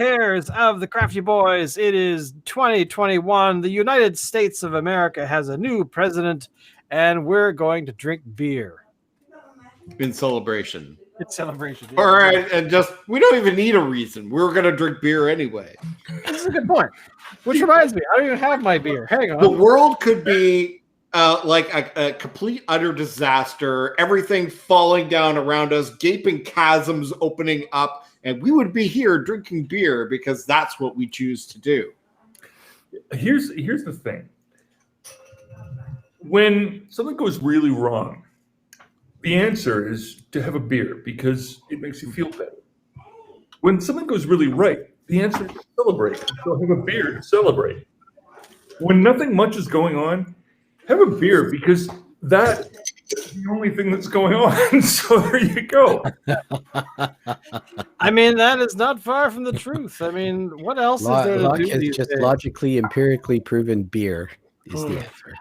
crosshairs of the Crafty Boys. It is 2021. The United States of America has a new president, and we're going to drink beer. In celebration. It's celebration. Yeah. All right, and just we don't even need a reason. We're gonna drink beer anyway. This is a good point. Which reminds me, I don't even have my beer. Hang on. The world could be like a complete utter disaster, everything falling down around us, gaping chasms opening up, and we would be here drinking beer because that's what we choose to do. Here's the thing. When something goes really wrong, the answer is to have a beer because it makes you feel better. When something goes really right, the answer is to celebrate. So have a beer to celebrate. When nothing much is going on, have a beer because that is the only thing that's going on. So there you go. I mean, that is not far from the truth. I mean, what else is there to do is these just days? logically, empirically proven beer is the answer.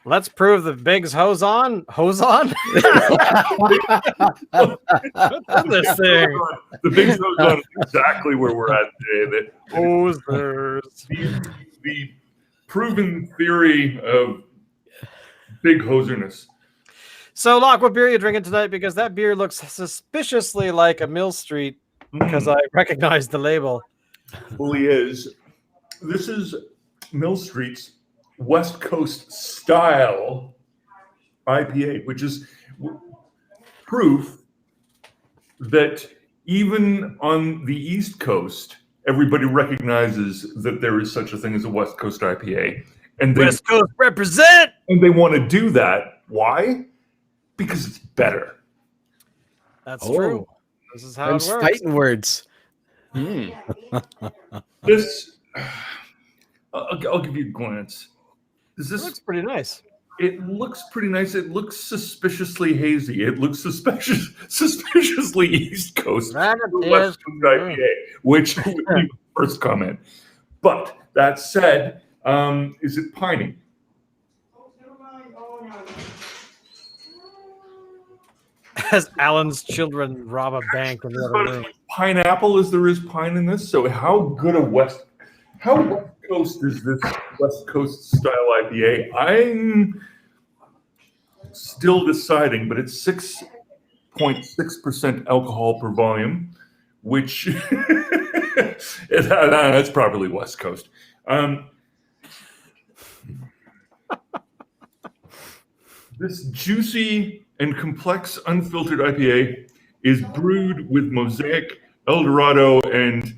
Let's prove the Big's hose on. Hose on? What's this thing? The Big's hose on is exactly where we're at today. Hosers. The proven theory of big hoserness. So, Locke, what beer are you drinking tonight? Because that beer looks suspiciously like a Mill Street because I recognize the label. Fully is. This is Mill Street's West Coast style IPA, which is proof that even on the East Coast, everybody recognizes that there is such a thing as a West Coast IPA. And West Coast represent! And they want to do that. Why? Because it's better. That's true. This is how it works. Fighting words. This, I'll give you a glance. This looks pretty nice. It looks pretty nice. It looks suspiciously hazy. It looks suspiciously East Coast. West Coast IPA, which would be the first comment. But that said, is it piney? As Alan's children rob a bank in the other room. Pineapple as there is pine in this. So how West Coast is this West Coast style IPA? I'm still deciding, but it's 6.6% alcohol per volume, which that's probably West Coast. This juicy and complex unfiltered IPA is brewed with Mosaic, Eldorado, and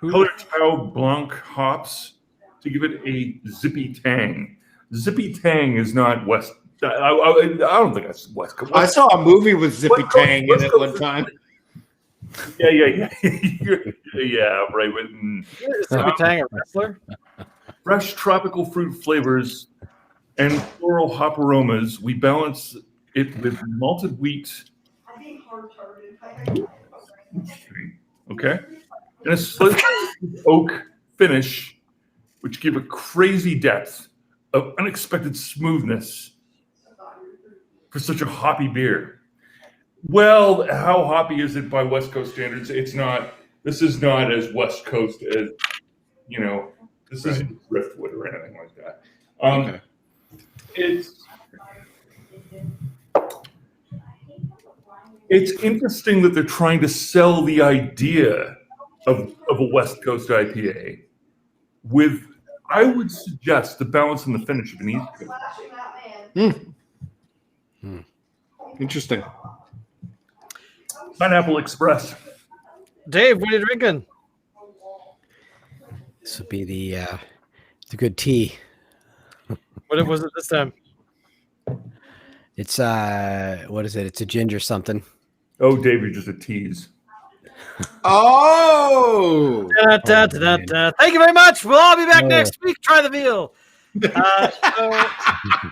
Colored Tau Blanc hops to give it a zippy tang. Zippy tang is not West. I don't think that's West Coast. I saw a movie with zippy tang in it one time. Yeah, right. Zippy tang a wrestler? Fresh tropical fruit flavors and floral hop aromas. We balance it with malted wheat. Okay. And a slight oak finish, which give a crazy depth of unexpected smoothness for such a hoppy beer. Well, how hoppy is it by West Coast standards? It's not. This is not as West Coast as, this isn't driftwood or anything like that. Okay. It's interesting that they're trying to sell the idea of a West Coast IPA with, I would suggest, the balance and the finish of an East Coast. Interesting. Pineapple Express. Dave, what are you drinking? This would be the good tea. What was it this time? It's what is it? It's a ginger something. Oh, Dave, you're just a tease. Oh! Thank you very much. We'll all be back next week. Try the veal.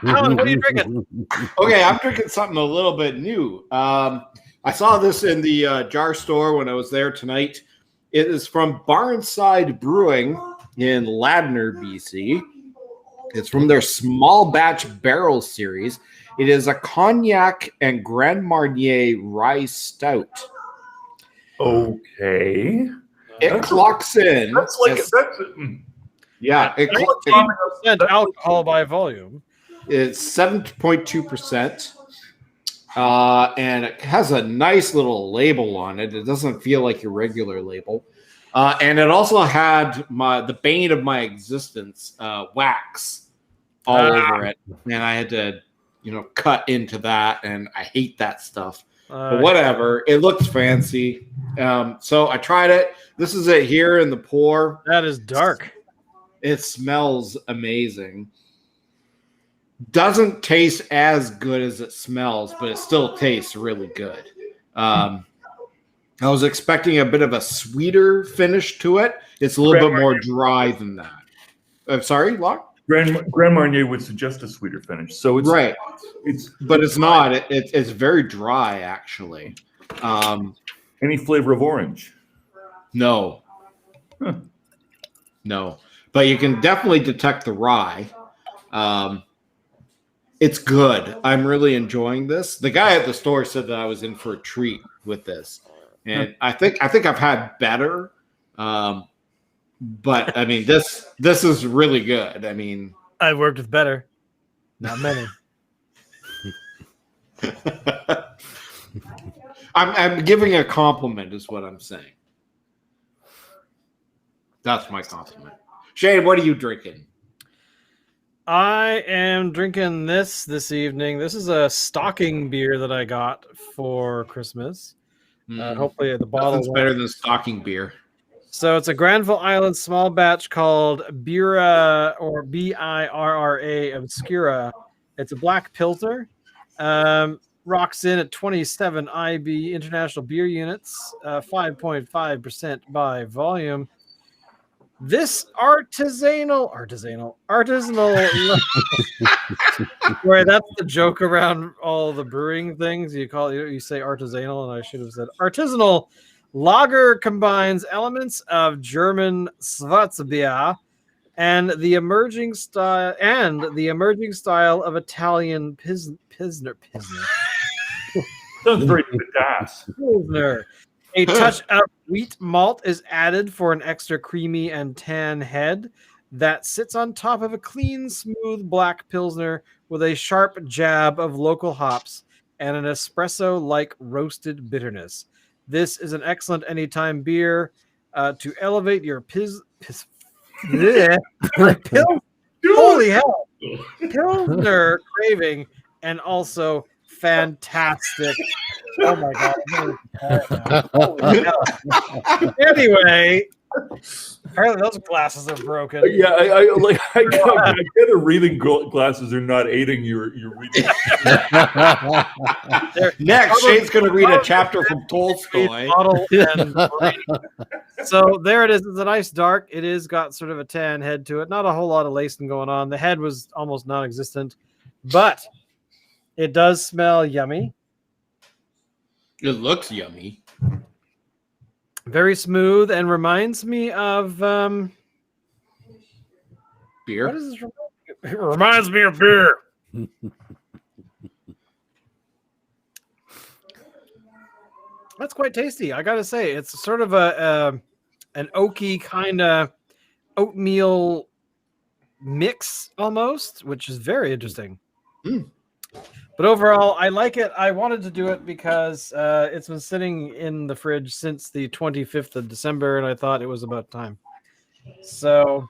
Alan, what are you drinking? Okay, I'm drinking something a little bit new. I saw this in the jar store when I was there tonight. It is from Barnside Brewing in Ladner, BC. It's from their small batch barrel series. It is a cognac and Grand Marnier rye stout. Okay. It clocks in. That's like as- that's yeah, it clocks in. 19% alcohol by volume. It's 7.2%. And it has a nice little label on it. It doesn't feel like your regular label. And it also had the bane of my existence, wax all over it. And I had to, cut into that. And I hate that stuff. But whatever. It looks fancy. So I tried it. This is it here in the pour. That is dark. It smells amazing. Doesn't taste as good as it smells, but it still tastes really good. I was expecting a bit of a sweeter finish to it. It's a little bit more dry than that. I'm sorry, Locke? Grand Marnier would suggest a sweeter finish. So it's right. But it's not. It's very dry, actually. Any flavor of orange? No. Huh. No. But you can definitely detect the rye. It's good. I'm really enjoying this. The guy at the store said that I was in for a treat with this, and I think I've had better. But I mean, this is really good. I mean, I've worked with better, not many. I'm giving a compliment, is what I'm saying. That's my compliment. Shane, what are you drinking? I am drinking this evening. This is a stocking beer that I got for Christmas. Hopefully the bottle is better than stocking beer. So it's a Granville Island small batch called Bira or Birra Obscura. It's a black pilsner. Rocks in at 27 IB International Beer Units, 5.5% by volume. This artisanal. Right, that's the joke around all the brewing things. You say artisanal, and I should have said artisanal. Lager combines elements of German Schwarzbier and the emerging style of Italian Pilsner. Sounds very badass. Pilsner. A touch of wheat malt is added for an extra creamy and tan head that sits on top of a clean, smooth black Pilsner with a sharp jab of local hops and an espresso-like roasted bitterness. This is an excellent anytime beer to elevate your holy hell, Pilsner craving, and also fantastic. Oh my god! Holy hell. Anyway, apparently those glasses are broken. Yeah, I get a reading glasses are not aiding your reading. Next, Shane's going to read a chapter from Tolstoy. So there it is. It's a nice dark. It is got sort of a tan head to it. Not a whole lot of lacing going on. The head was almost non-existent, but it does smell yummy. It looks yummy. Very smooth and reminds me of beer. What does this remind me of? It reminds me of beer. That's quite tasty. I gotta say, it's sort of an oaky kind of oatmeal mix almost, which is very interesting. But overall, I like it. I wanted to do it because it's been sitting in the fridge since the 25th of December, and I thought it was about time. So,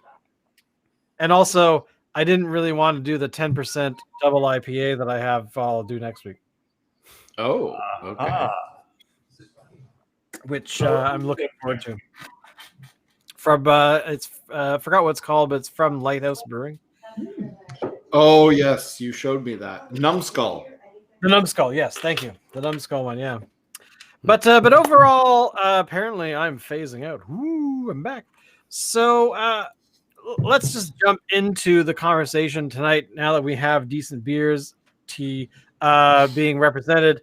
and also, I didn't really want to do the 10% double IPA that I have. I'll do next week. Oh, okay. Which I'm looking forward to. From forgot what it's called, but it's from Lighthouse Brewing. Oh yes, you showed me that Numbskull. The Numbskull, yes, thank you. The Numbskull one, yeah. But overall, apparently I'm phasing out. Woo, I'm back. So let's just jump into the conversation tonight. Now that we have decent beers, tea being represented.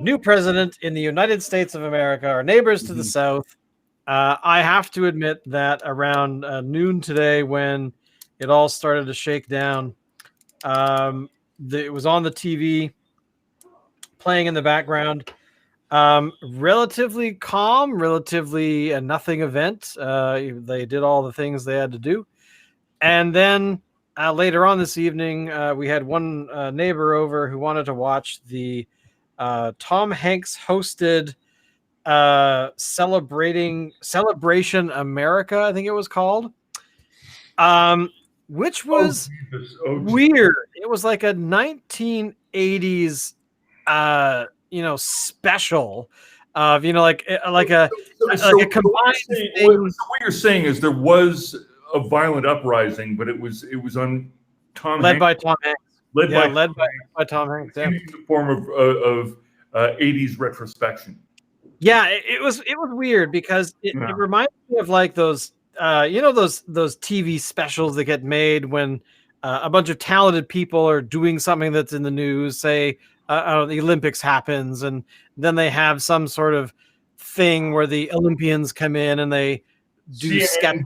New president in the United States of America, our neighbors to the south. I have to admit that around noon today, when it all started to shake down, it was on the TV playing in the background. Relatively calm, relatively a nothing event. They did all the things they had to do. And then later on this evening, we had one neighbor over who wanted to watch the Tom Hanks hosted Celebration America, I think it was called, which was weird. It was like a 1980s special of like a combined thing. So what you're saying is there was a violent uprising, but it was on led by Tom Hanks. Led by Tom Hanks. In the form of 80s retrospection. Yeah, it was weird because it reminds me of like those those TV specials that get made when a bunch of talented people are doing something that's in the news, say the Olympics happens, and then they have some sort of thing where the Olympians come in and they do CNN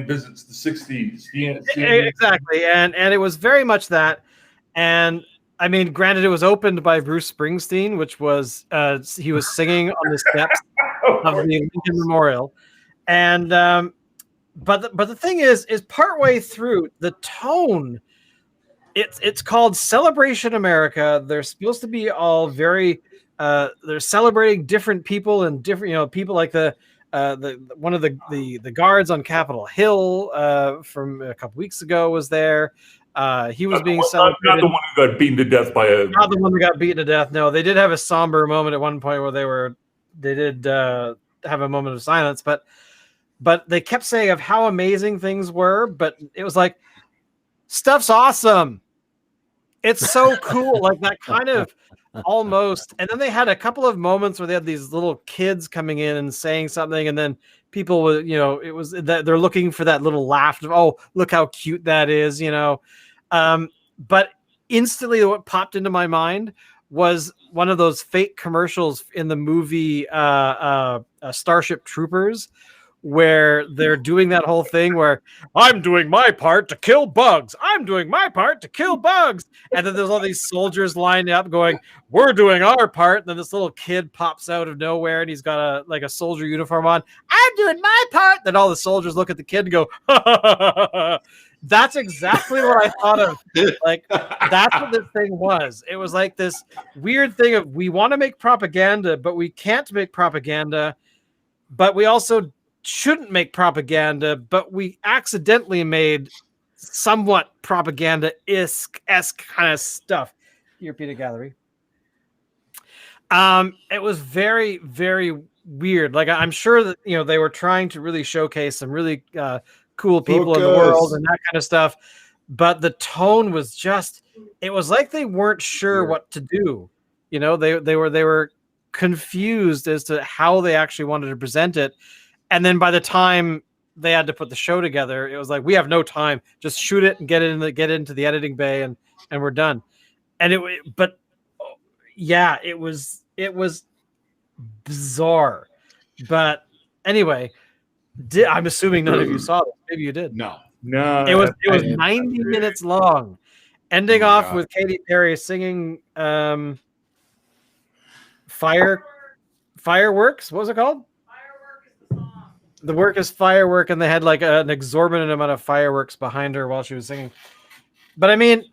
visits the 60s. Exactly, and it was very much that. And I mean, granted, it was opened by Bruce Springsteen, which was he was singing on the steps of the Lincoln Memorial, and but the thing is partway through the tone. It's called Celebration America. They're supposed to be all very they're celebrating different people and different people like the one of the guards on Capitol Hill from a couple weeks ago was there. He was being celebrated. Not the one who got beaten to death by a. Not the one who got beaten to death. No, they did have a somber moment at one point where they did have a moment of silence, but they kept saying of how amazing things were. But it was like, stuff's awesome. It's so cool, like that kind of almost. And then they had a couple of moments where they had these little kids coming in and saying something, and then people were, it was that they're looking for that little laugh of, oh, look how cute that is, But instantly, what popped into my mind was one of those fake commercials in the movie Starship Troopers, where they're doing that whole thing where I'm doing my part to kill bugs. I'm doing my part to kill bugs. And then there's all these soldiers lined up going, we're doing our part. And then this little kid pops out of nowhere and he's got a soldier uniform on. I'm doing my part. Then all the soldiers look at the kid and go, that's exactly what I thought of. Like, that's what this thing was. It was like this weird thing of, we want to make propaganda, but we can't make propaganda. But we also shouldn't make propaganda, but we accidentally made somewhat propaganda-esque kind of stuff. European Gallery. It was very, very weird. Like, I'm sure that they were trying to really showcase some really cool people in the world and that kind of stuff, but the tone was it was like they weren't sure what to do. They were confused as to how they actually wanted to present it. And then by the time they had to put the show together, it was like, we have no time. Just shoot it and get into the editing bay, and we're done. And it was bizarre. But anyway, I'm assuming none of you saw this. Maybe you did. No. It was 90 minutes long, ending off with Katy Perry singing Fireworks. What was it called? The work is Firework, and they had like an exorbitant amount of fireworks behind her while she was singing. But I mean,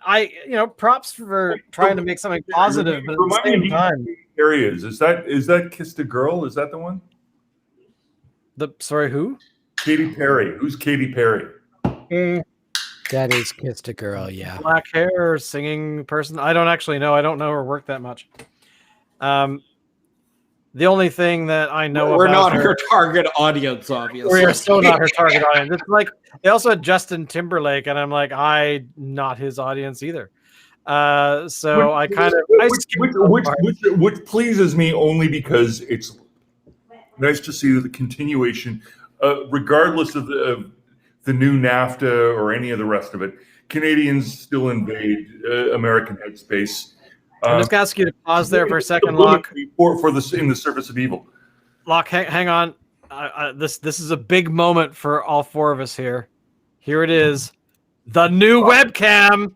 props for trying to make something positive, but at the same time, areas. Is that Kissed a Girl? Is that the one? Sorry, who? Katy Perry. Who's Katy Perry? That is Kissed a Girl, yeah. Black hair singing person. I don't actually know. I don't know her work that much. The only thing that I know we're about not her target audience, obviously. We are still not her target audience. It's like they also had Justin Timberlake, and I'm like, I not his audience either. So I kind of which pleases me only because it's nice to see the continuation, regardless of the new NAFTA or any of the rest of it. Canadians still invade American headspace. I'm just going to ask you to pause there for a second, Locke. For this, in the service of evil. Locke, hang on. This is a big moment for all four of us here. Here it is. The new webcam.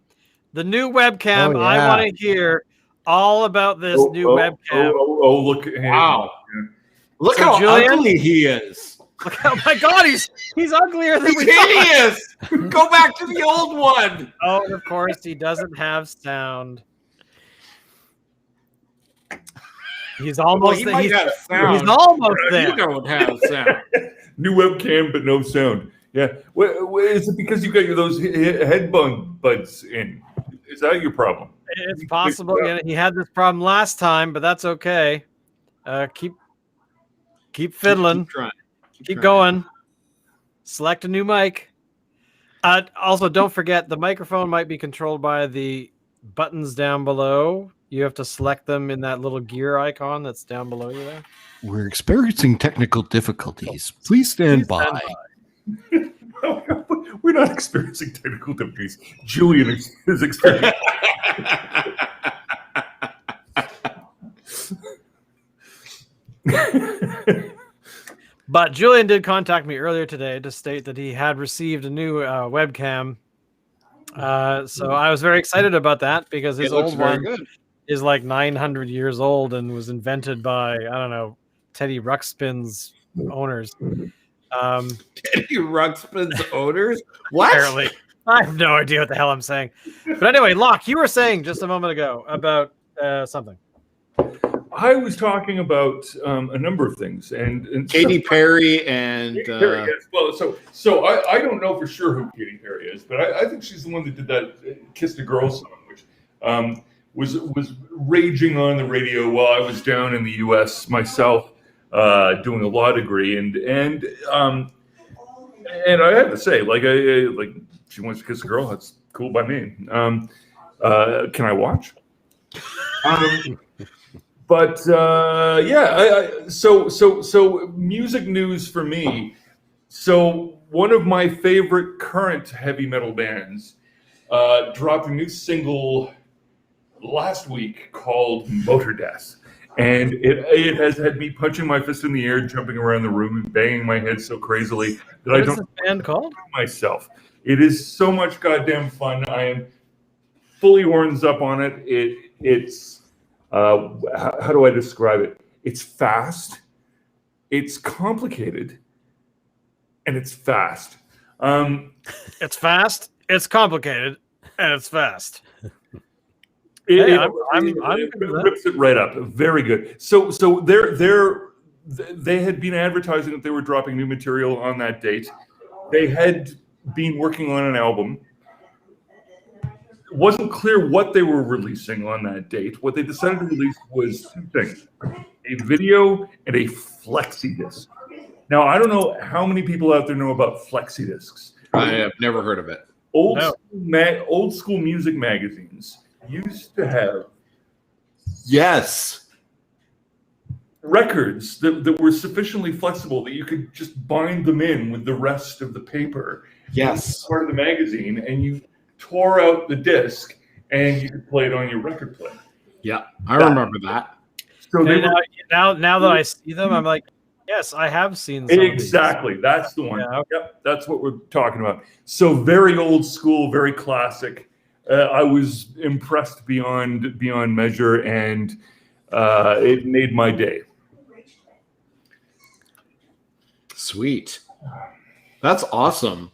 The new webcam. Oh, yeah. I want to hear all about this new webcam. Look. Wow. Look So, how Julian? ugly he is. Look, oh my God, he's uglier than He's we thought. hideous. Go back to the old one. Oh, of course, he doesn't have sound. He's Well, almost he there. might have sound. He's almost You there. don't have sound. New webcam, but no sound. Yeah. Is it because you got those headphone buds in? Is that your problem? It's possible. Yeah, he had this problem last time, but that's okay. Keep fiddling. Keep trying. Keep going. Select a new mic. Also, don't forget the microphone might be controlled by the buttons down below. You have to select them in that little gear icon that's down below you there. We're experiencing technical difficulties. Please stand by. We're not experiencing technical difficulties. Julian is experiencing. But Julian did contact me earlier today to state that he had received a new webcam. So I was very excited about that because his old one is like 900 years old and was invented by, I don't know, Teddy Ruxpin's owners. Teddy Ruxpin's owners? What? Apparently. I have no idea what the hell I'm saying. But anyway, Locke, you were saying just a moment ago about something. I was talking about a number of things, and Katy Perry and Katy Perry, yes. Well, so I don't know for sure who Katy Perry is, but I think she's the one that did that "Kiss the Girl" song, which was raging on the radio while I was down in the U.S. myself doing a law degree, and I have to say, like she wants to kiss a girl, that's cool by me. Can I watch? But so music news for me. So one of my favorite current heavy metal bands dropped a new single last week called Motor Death. And it has had me punching my fist in the air, jumping around the room, and banging my head so crazily that I don't What is this band called? myself. It is so much goddamn fun. I am fully horns up on it. It's how do I describe it? It's fast, it's complicated, and it's fast. It's fast, it's complicated, and it's fast. It rips it right up. Very good. So they had been advertising that they were dropping new material on that date. They had been working on an album. It wasn't clear what they were releasing on that date. What they decided to release was two things: a video and a flexi disc. Now, I don't know how many people out there know about flexi discs. I have never heard of it. Old school music magazines used to have records that were sufficiently flexible that you could just bind them in with the rest of the paper. Yes. Part of the magazine, and you tore out the disc and you could play it on your record player. Yeah, I remember that. So now that I see them, I'm like, yes, I have seen some exactly. That's the one. Yeah, okay. Yep, that's what we're talking about. So very old school, very classic. I was impressed beyond measure, and it made my day. Sweet. That's awesome.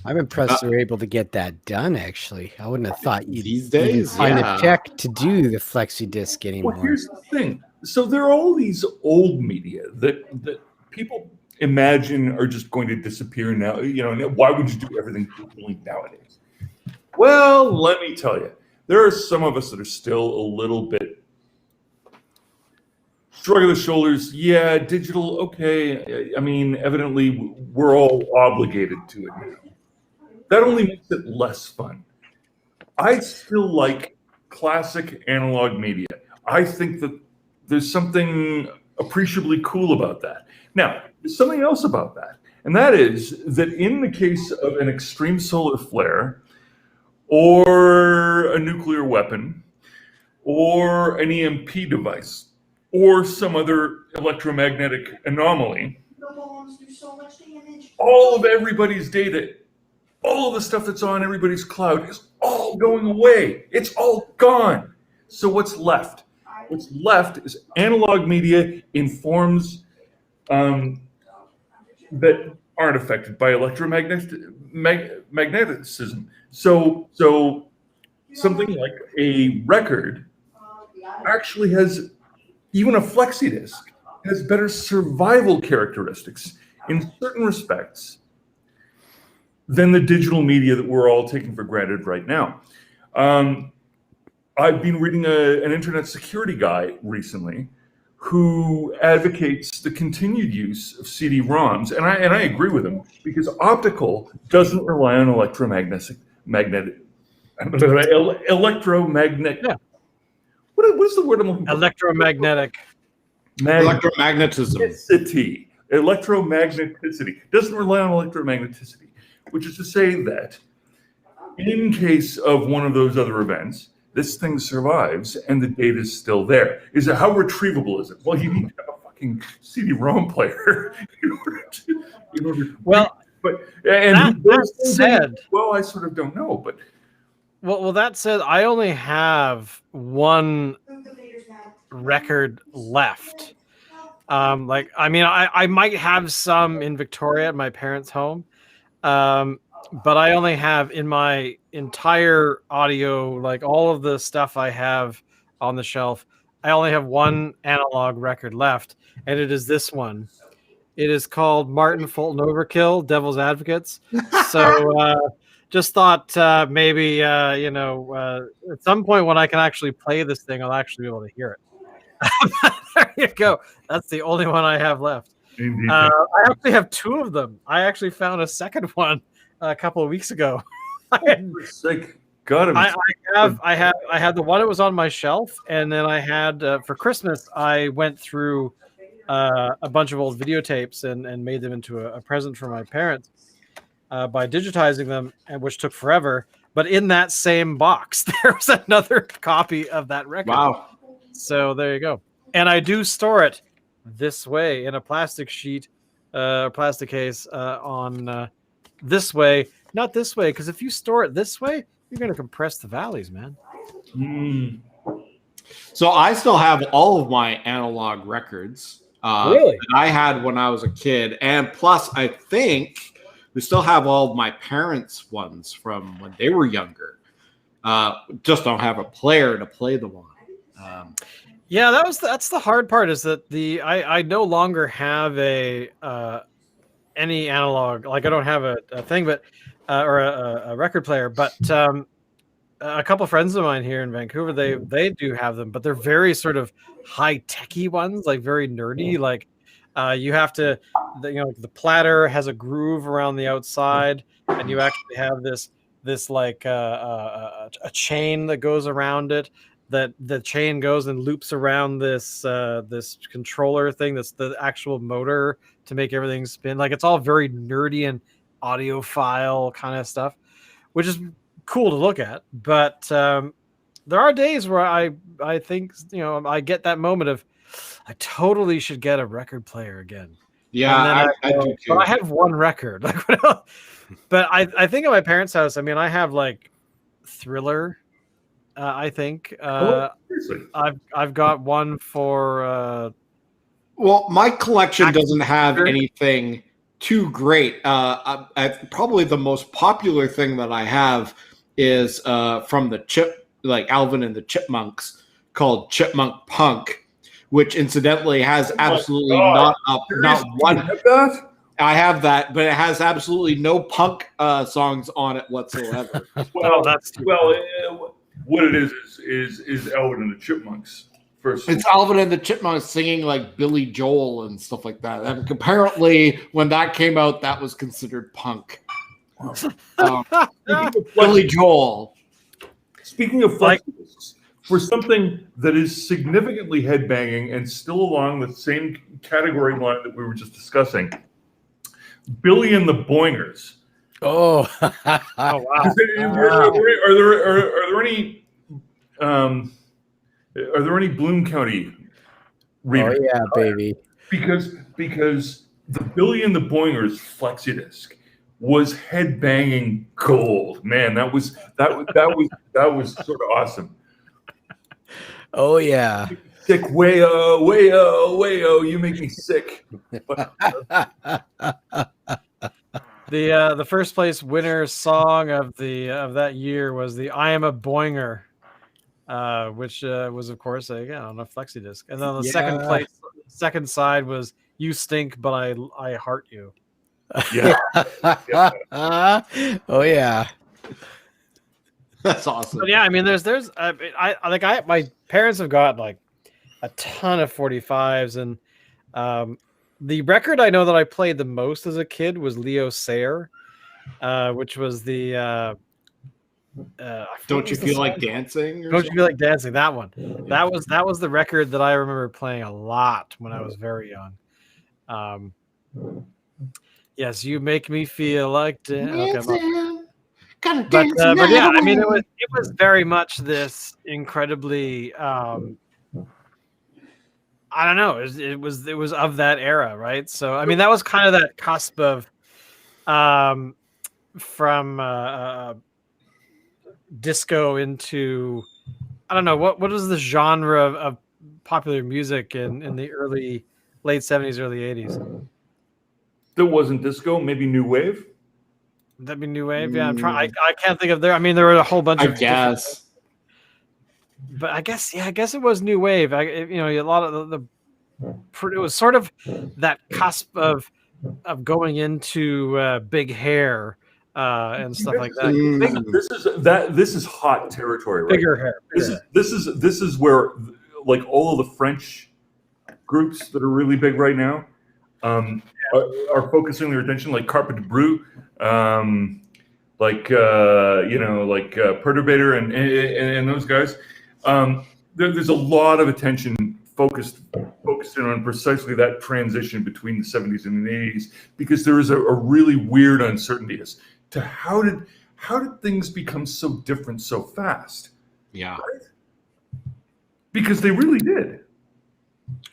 I'm impressed they were able to get that done, actually. I wouldn't have thought you'd these days find a check to do the flexi disc anymore. Well, here's the thing. So there are all these old media that people imagine are just going to disappear now. You know, why would you do everything digitally nowadays? Well, let me tell you, there are some of us that are still a little bit shrugging the shoulders. Yeah, digital, okay. I mean, evidently, we're all obligated to it now. That only makes it less fun. I still like classic analog media. I think that there's something appreciably cool about that. Now, there's something else about that, and that is that in the case of an extreme solar flare or a nuclear weapon or an EMP device or some other electromagnetic anomaly, all of everybody's data, all of the stuff that's on everybody's cloud is all going away. It's all gone. So what's left? What's left is analog media in forms that aren't affected by magnetism. So something like a record actually has, even a flexi disc, has better survival characteristics in certain respects than the digital media that we're all taking for granted right now. I've been reading an internet security guy recently who advocates the continued use of CD-ROMs, and I agree with him, because optical doesn't rely on electromagnetic. Yeah. What is the word I'm looking for? Electromagnetic. Electromagnetism. Electromagneticity doesn't rely on electromagneticity, which is to say that in case of one of those other events, this thing survives and the data is still there. Is it, how retrievable is it? Well, you need to have a fucking CD-ROM player in order to Well, but and that said, well, I sort of don't know, but well, that said, I only have one record left. Like, I mean, I might have some in Victoria at my parents' home, but I only have in my entire audio, like all of the stuff I have on the shelf, I only have one analog record left, and it is this one. It is called Martin Fulton Overkill, Devil's Advocates. So just thought maybe, at some point when I can actually play this thing, I'll actually be able to hear it. There you go. That's the only one I have left. I actually have two of them. I actually found a second one a couple of weeks ago. I had the one that was on my shelf, and then I had for Christmas I went through a bunch of old videotapes and made them into a present for my parents by digitizing them, and which took forever. But in that same box, there was another copy of that record. Wow. So there you go. And I do store it this way in a plastic sheet, plastic case on this way, not this way, because if you store it this way, you're going to compress the valleys, man. So I still have all of my analog records. Really? That I had when I was a kid. And plus, I think we still have all of my parents' ones from when they were younger. Just don't have a player to play them on. Yeah, that's the hard part, is that I no longer have a any analog, like I don't have a thing, but or a record player, but a couple of friends of mine here in Vancouver, they do have them, but they're very sort of high techy ones, like very nerdy. Like you have to, the platter has a groove around the outside, and you actually have this like a chain that goes around it. That the chain goes and loops around this controller thing. That's the actual motor to make everything spin. Like, it's all very nerdy and audiophile kind of stuff, which is cool to look at. But there are days where I think, I get that moment of, I totally should get a record player again. Yeah, I do too. But I have one record. But I think at my parents' house, I mean, I have like Thriller. I think I've got one for. Well, my collection doesn't have anything too great. Probably the most popular thing that I have is from the Alvin and the Chipmunks, called Chipmunk Punk, which incidentally has absolutely not one. I have that, but it has absolutely no punk songs on it whatsoever. What it is Alvin and the Chipmunks. First, it's Alvin and the Chipmunks singing like Billy Joel and stuff like that. And apparently, when that came out, that was considered punk. Billy Joel. Speaking of flexi-discs, for something that is significantly headbanging and still along the same category line that we were just discussing, Billy and the Boingers. Oh, Oh wow! Are there any Bloom County readers? Oh yeah, baby. Because the Billy and the Boingers flexi disc was headbanging gold. Man, that was sort of awesome. Oh yeah. Sick, wayo, wayo, wayo. You make me sick. But, The first place winner song of that year was the "I Am a Boinger," which was of course on a flexi disc, and then the second side was "You Stink, but I Heart You." yeah. Oh yeah. That's awesome. But yeah, I mean, there's my parents have got like a ton of 45s, and the record I know that I played the most as a kid was Leo Sayer, which was the Don't you feel like dancing? Don't you feel like dancing? That one. That was the record that I remember playing a lot when I was very young. Yes, you make me feel like dancing. But yeah, I mean, it was very much this incredibly. I don't know. It was of that era, right? So I mean, that was kind of that cusp of, from disco into, I don't know what is the genre of popular music in the late 70s, early 80s. There wasn't disco, maybe new wave. That'd be new wave. Yeah, I'm trying. I can't think of there. I mean, there were a whole bunch of. I guess. But I guess it was new wave. A lot of it was sort of that cusp of going into big hair and stuff like that. This is hot territory, right? Bigger hair. This is where like all of the French groups that are really big right now are focusing their attention, like Carpet de Brut, like Perturbator and those guys. There's a lot of attention focused on precisely that transition between the 70s and the 80s, because there is a really weird uncertainty as to how did things become so different so fast? Yeah. Right? Because they really did.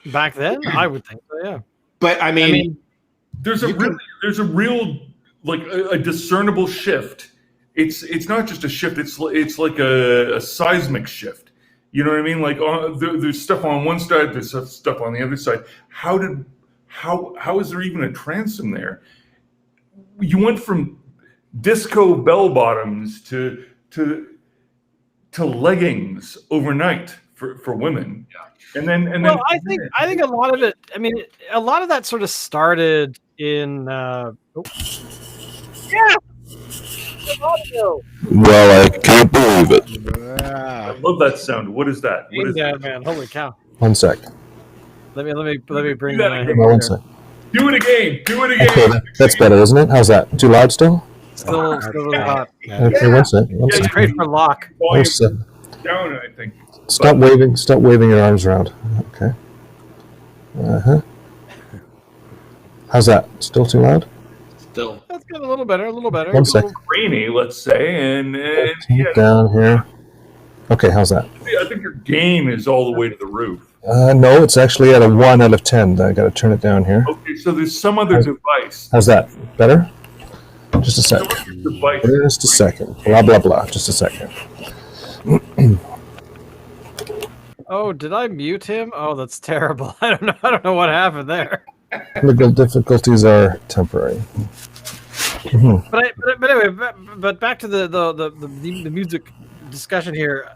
Back then, I would think so, yeah. But I mean there's a real like a discernible shift. It's not just a shift, it's like a seismic shift. You know what I mean? Like there's stuff on one side, there's stuff on the other side. How is there even a transom there? You went from disco bell bottoms to leggings overnight for women. Yeah. And then I think a lot of it. I mean, a lot of that sort of started in. Yeah. Well, I can't believe it. I love that sound. What is that? What is that, man? Holy cow! 1 sec. Let me bring that that again. No, 1 sec. Do it again. Okay, that's better, isn't it? How's that? Too loud still? Still really hot. Okay, 1 sec. It's great for lock. 1 sec. Down, I think. Stop waving your arms around. Okay. How's that? Still too loud? Still. That's good. A little better. 1 sec. Rainy, let's say, and down here. Okay, how's that? I think your gain is all the way to the roof. No, it's actually at a 1 out of 10. I got to turn it down here. Okay, so there's some other device. How's that? Better? Just a sec. Device. Just a second. Blah blah blah. Just a second. Oh, did I mute him? Oh, that's terrible. I don't know what happened there. Technical difficulties are temporary. But anyway, but back to the music discussion here.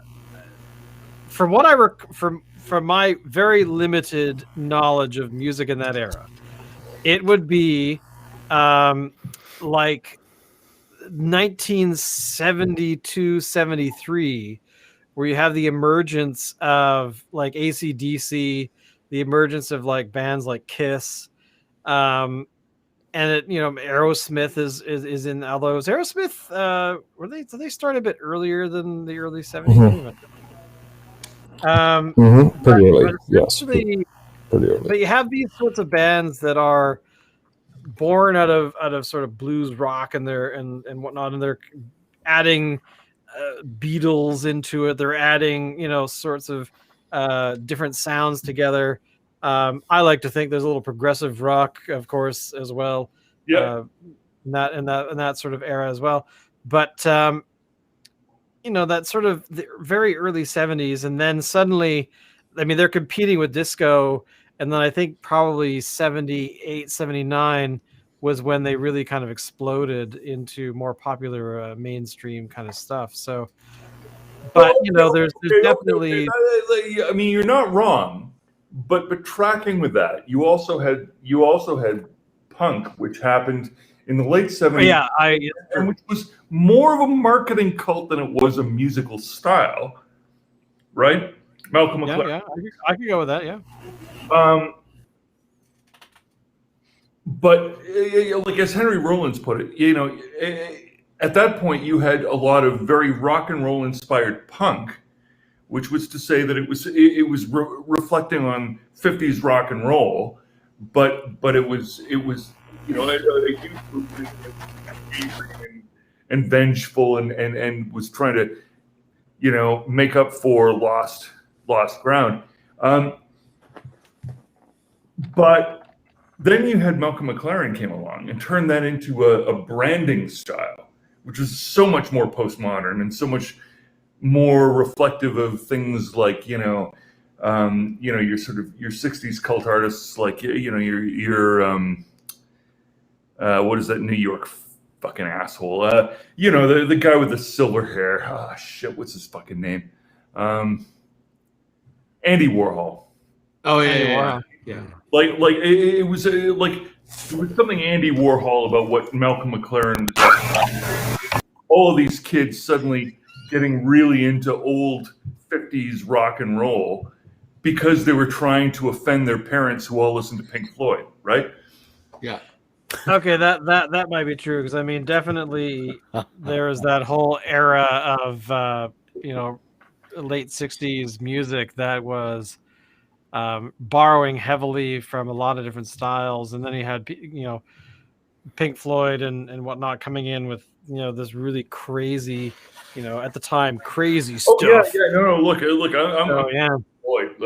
From what from my very limited knowledge of music in that era, it would be like 1972, 73, where you have the emergence of like AC/DC, the emergence of like bands like Kiss, and Aerosmith is in. Although was Aerosmith, did they start a bit earlier than the early 70s? Pretty early, yes. Pretty early. But you have these sorts of bands that are born out of sort of blues rock and whatnot, and they're adding Beatles into it. They're adding sorts of different sounds together. I like to think there's a little progressive rock, of course, as well. Yeah. in that sort of era as well. But that sort of the very early 70s, and then suddenly, I mean, they're competing with disco, and then I think probably 78, 79 was when they really kind of exploded into more popular mainstream kind of stuff. So, but there's definitely. I mean, you're not wrong, but tracking with that, you also had punk, which happened in the late 70s. Yeah, which was more of a marketing cult than it was a musical style, right? Malcolm McLaren. Yeah, I could go with that. Yeah. But like as Henry Rollins put it, at that point you had a lot of very rock and roll inspired punk, which was to say that it was reflecting on 50s rock and roll, but it was a youth movement and vengeful and was trying to make up for lost ground. But then you had Malcolm McLaren came along and turned that into a branding style, which was so much more postmodern and so much more reflective of things like your sort of your 60s cult artists, like your what is that New York fucking asshole, the guy with the silver hair, oh shit, what's his fucking name, Andy Warhol. Oh yeah. Like it was like there was something Andy Warhol about what Malcolm McLaren was. All of these kids suddenly getting really into old 50s rock and roll because they were trying to offend their parents who all listened to Pink Floyd, right? Yeah. Okay, that might be true, because I mean, definitely there is that whole era of late 60s music that was borrowing heavily from a lot of different styles, and then you had Pink Floyd and whatnot coming in with this really crazy, at the time, crazy stuff. Oh yeah, no, look, I'm Floyd.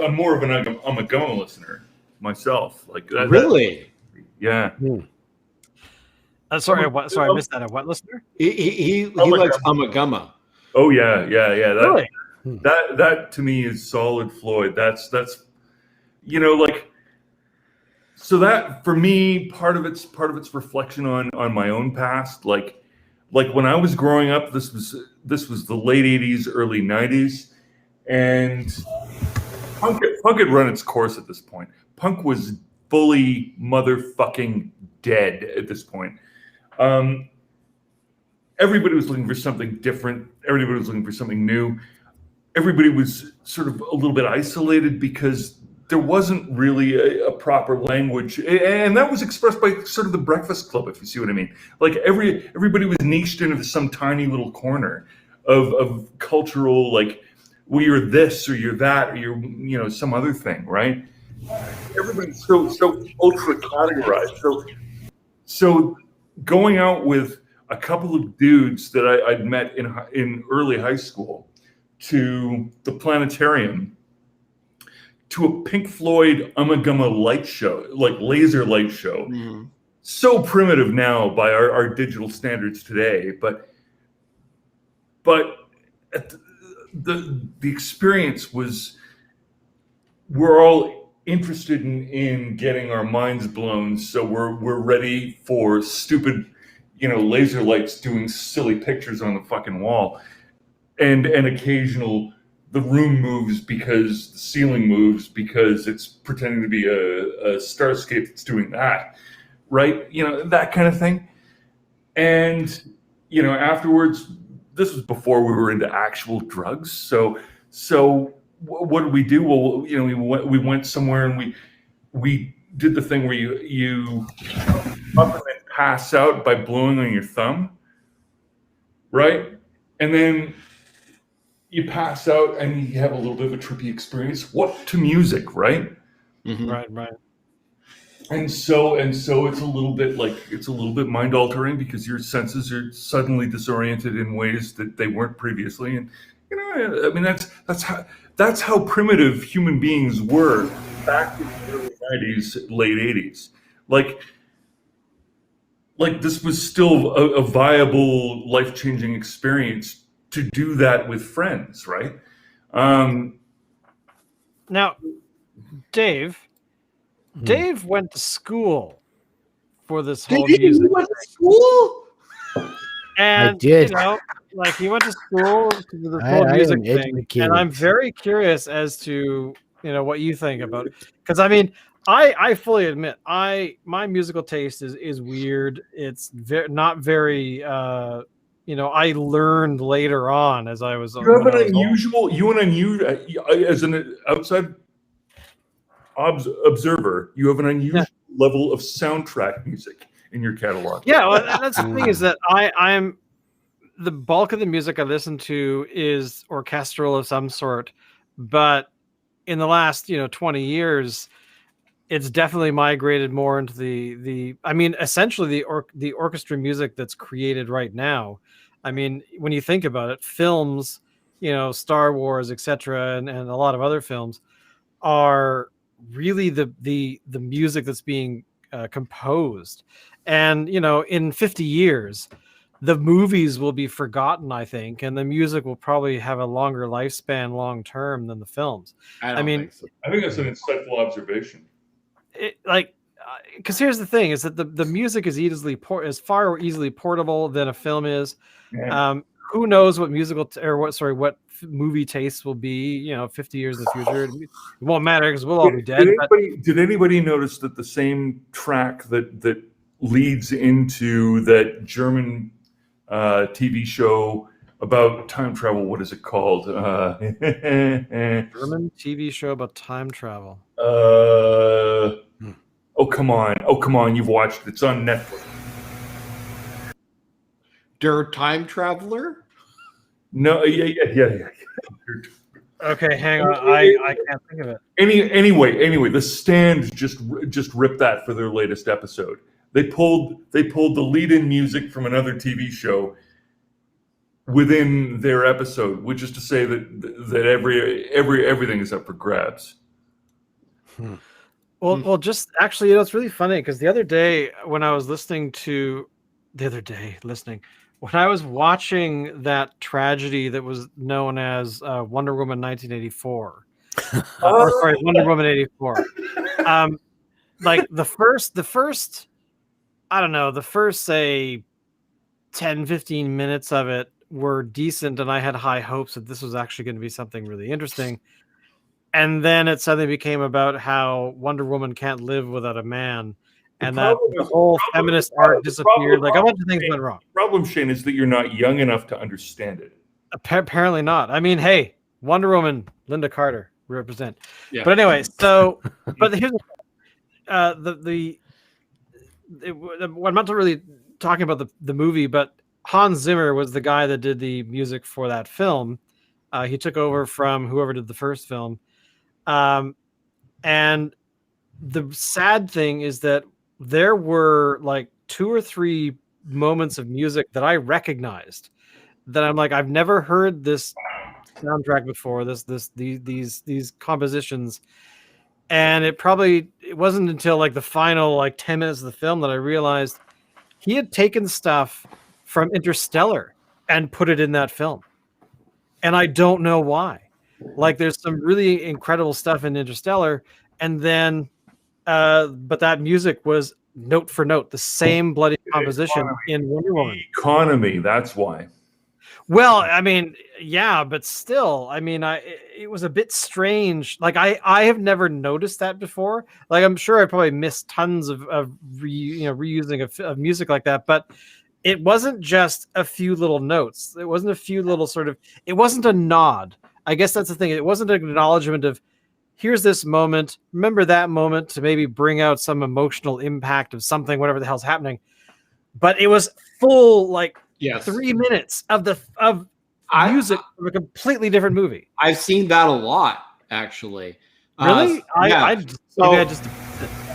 I'm more of an Amagama listener myself. Like that, really? Yeah. Sorry, I missed that. A what listener? He likes Amagama. Oh yeah. Really? That to me is solid Floyd. That's like, so that for me, part of it's reflection on my own past. Like when I was growing up, this was the late 80s, early 90s, and punk had run its course at this point. Punk was fully motherfucking dead at this point. Everybody was looking for something different. Everybody was looking for something new. Everybody was sort of a little bit isolated because there wasn't really a proper language, and that was expressed by sort of the Breakfast Club, if you see what I mean. Like everybody was niched into some tiny little corner of cultural, like, well, you're this or you're that or you're some other thing, right? Everybody's so ultra categorized. So going out with a couple of dudes that I'd met in early high school to the planetarium, to a Pink Floyd Amagama light show, like laser light show. Mm-hmm. So primitive now by our digital standards today, but the experience was, we're all interested in getting our minds blown, so we're ready for stupid, laser lights doing silly pictures on the fucking wall, and occasional the room moves because the ceiling moves because it's pretending to be a starscape that's doing that, right? That kind of thing. And afterwards, this was before we were into actual drugs, so what did we do? Well, we went somewhere and we did the thing where you up and then pass out by blowing on your thumb, right? And then you pass out and you have a little bit of a trippy experience. What to music, right? Mm-hmm. Right. And so it's a little bit mind altering because your senses are suddenly disoriented in ways that they weren't previously. And I mean that's how primitive human beings were back in the early 90s, late 80s. Like like this was still a viable, life-changing experience to do that with friends, right? Now, Dave, Hmm. Dave went to school for this Did whole he music, went to school? and did. like he went to school to do this I whole am music thing, and educated. I'm very curious as to what you think about it. Because I mean, I fully admit my musical taste is weird. It's not very I learned later on as I was You have when I an was old. unusual, as an outside observer, you have an unusual level of soundtrack music in your catalog. Yeah, well, that's the thing is that I'm the bulk of the music I listen to is orchestral of some sort, but in the last 20 years, it's definitely migrated more into the I mean, essentially the orchestra music that's created right now. I mean, when you think about it, films, Star Wars, etc., and a lot of other films are really the music that's being composed. And in 50 years, the movies will be forgotten, I think, and the music will probably have a longer lifespan long term than the films. I I don't mean, think so. I think that's an insightful observation. because here's the thing: is that the music is far more easily portable than a film is. Yeah. Who knows what what movie tastes will be? 50 years in the future, it won't matter because we'll all be dead. Did anybody notice that the same track that leads into that German TV show about time travel? What is it called? German TV show about time travel. Oh come on! You've watched it. It's on Netflix. Der Time Traveler? No, yeah. Okay, hang on. I can't think of it. Anyway, The Stand just ripped that for their latest episode. They pulled the lead-in music from another TV show within their episode, which is to say that everything is up for grabs. Well, just actually, it's really funny because the other day when I was when I was watching that tragedy that was known as Wonder Woman 1984, or sorry, Wonder Woman 84. Like the first, I don't know, the first say 10, 15 minutes of it were decent, and I had high hopes that this was actually going to be something really interesting. And then it suddenly became about how Wonder Woman can't live without a man, and that the whole feminist arc disappeared. Like a bunch of things went wrong. The problem, Shane, is that you're not young enough to understand it. Apparently not. I mean, hey, Wonder Woman, Linda Carter, represent. Yeah. But anyway, so but here's I'm not really talking about the movie, but Hans Zimmer was the guy that did the music for that film. He took over from whoever did the first film. And the sad thing is that there were like 2 or 3 moments of music that I recognized that I'm like, I've never heard this soundtrack before, these compositions. And it wasn't until like the final like 10 minutes of the film that I realized he had taken stuff from Interstellar and put it in that film. And I don't know why. Like there's some really incredible stuff in Interstellar, and then but that music was note for note the same bloody composition in Wonder Woman. Economy, that's why. Well, I mean, yeah, but still, I mean, it was a bit strange. Like I have never noticed that before. Like I'm sure I probably missed tons of reusing of music like that, but it wasn't just a few little notes. It wasn't a few little it wasn't a nod. I guess that's the thing. It wasn't an acknowledgement of here's this moment. Remember that moment to maybe bring out some emotional impact of something, whatever the hell's happening. But it was full, like 3 minutes of music of a completely different movie. I've seen that a lot, actually. Really?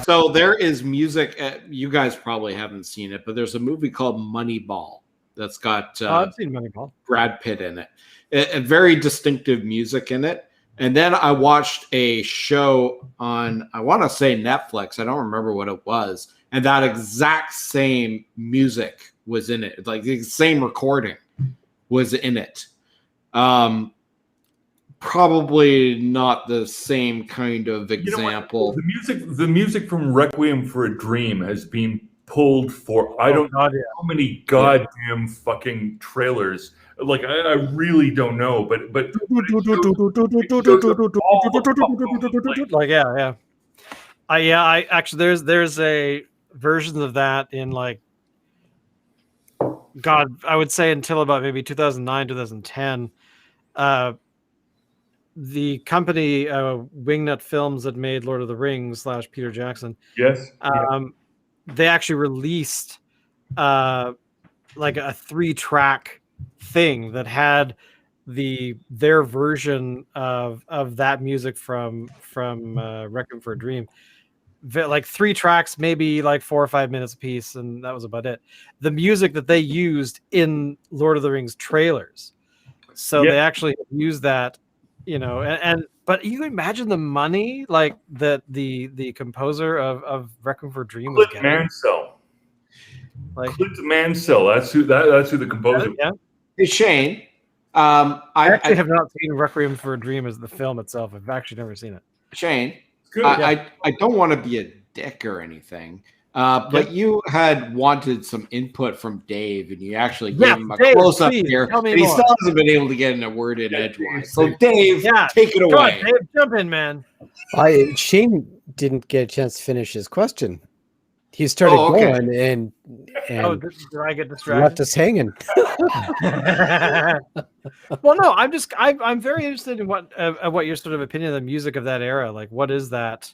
So there is music. You guys probably haven't seen it, but there's a movie called Moneyball that's got I've seen Moneyball. Brad Pitt in it. A very distinctive music in it. And then I watched a show on, I want to say Netflix. I don't remember what it was. and that exact same music was in it. Like the same recording was in it. Probably not the same kind of example. The music from Requiem for a Dream has been pulled for I don't know how many goddamn fucking trailers. Like I really don't know, but like yeah. I actually there's a version of that in like God, I would say until about maybe 2009, 2010. The company Wingnut Films that made Lord of the Rings / Peter Jackson. Yes. They actually released like a 3-track thing that had their version of that music from Requiem for a Dream. Like 3 tracks, maybe like 4 or 5 minutes a piece, and that was about it. The music that they used in Lord of the Rings trailers. So they actually used that, but you imagine the money like that the composer of Requiem for a Dream was getting. Mansell. Like Clint Mansell. That's who the composer. Yeah. Hey Shane, I actually have not seen Requiem for a Dream as the film itself. I've actually never seen it. Shane, Good. I don't want to be a dick or anything, but you had wanted some input from Dave, and you actually gave him a close up here, and he still hasn't been able to get in a word in edgewise. So Dave, take it away. On, Dave, jump in, man. Shane didn't get a chance to finish his question. He started going and did I get distracted? left us hanging. Well, no, I'm very interested in what your sort of opinion of the music of that era. Like, what is that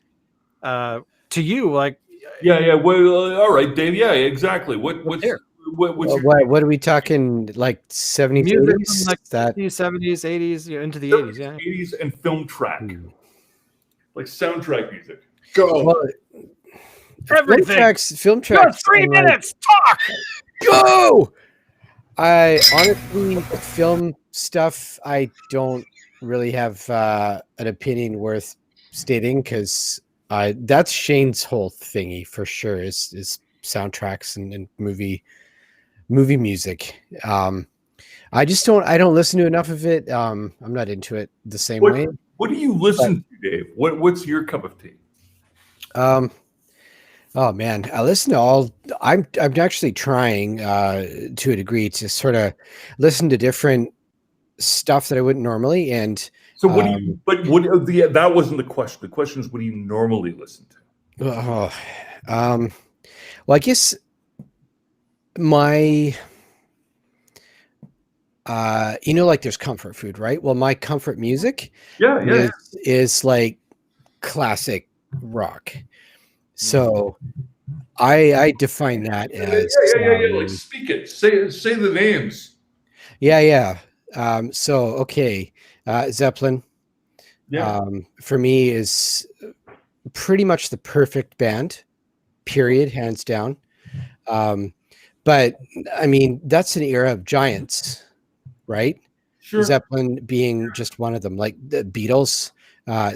to you? Like, yeah. Well, all right, Dave. Yeah, exactly. What are we talking? Like 70s, music 80s? From like 50s, 70s, 80s, into the 80s, yeah. 80s and film track, like soundtrack music. Go. Well, Everything. Film tracks. 3 minutes. Talk. Go. I honestly, film stuff, I don't really have an opinion worth stating because that's Shane's whole thingy for sure. Is soundtracks and movie music. I don't listen to enough of it. I'm not into it the same way. What do you listen to, Dave? What's your cup of tea? Oh man, I listen to all. I'm actually trying to a degree to sort of listen to different stuff that I wouldn't normally. And so, what do you? But that wasn't the question. The question is, what do you normally listen to? Well, I guess my like there's comfort food, right? Well, my comfort music is like classic rock. So I define that as like speak it. Say the names. Yeah. Zeppelin. Yeah. For me is pretty much the perfect band. Period, hands down. But I mean that's an era of giants, right? Sure. Zeppelin being just one of them, like the Beatles.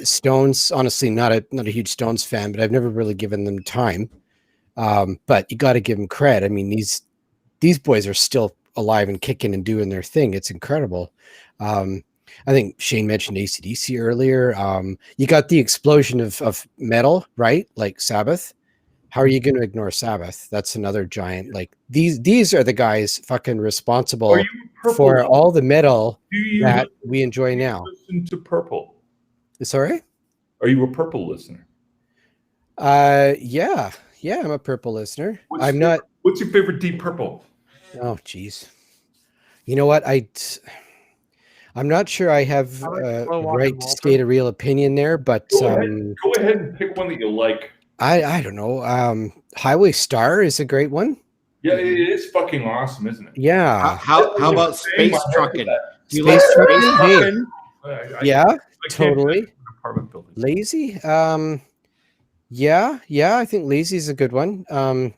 Stones, honestly, not a huge Stones fan, but I've never really given them time. But you got to give them credit. I mean, these boys are still alive and kicking and doing their thing. It's incredible. I think Shane mentioned AC/DC earlier. You got the explosion of metal, right? Like Sabbath. How are you going to ignore Sabbath? That's another giant. Like these are the guys fucking responsible for all the metal that we enjoy now. Listen to Purple. Sorry? Are you a Purple listener? Yeah, I'm a Purple listener. What's your favorite Deep Purple? Oh, geez. You know what? I'm not sure I have right to state a real opinion there, but go ahead and pick one that you like. I don't know. Highway Star is a great one. Yeah, it is fucking awesome, isn't it? Yeah. How about Space Trucking? Do you Space like Trucking? Space Trucking? Yeah, totally. Apartment buildings. Lazy? Yeah, I think Lazy is a good one. Oh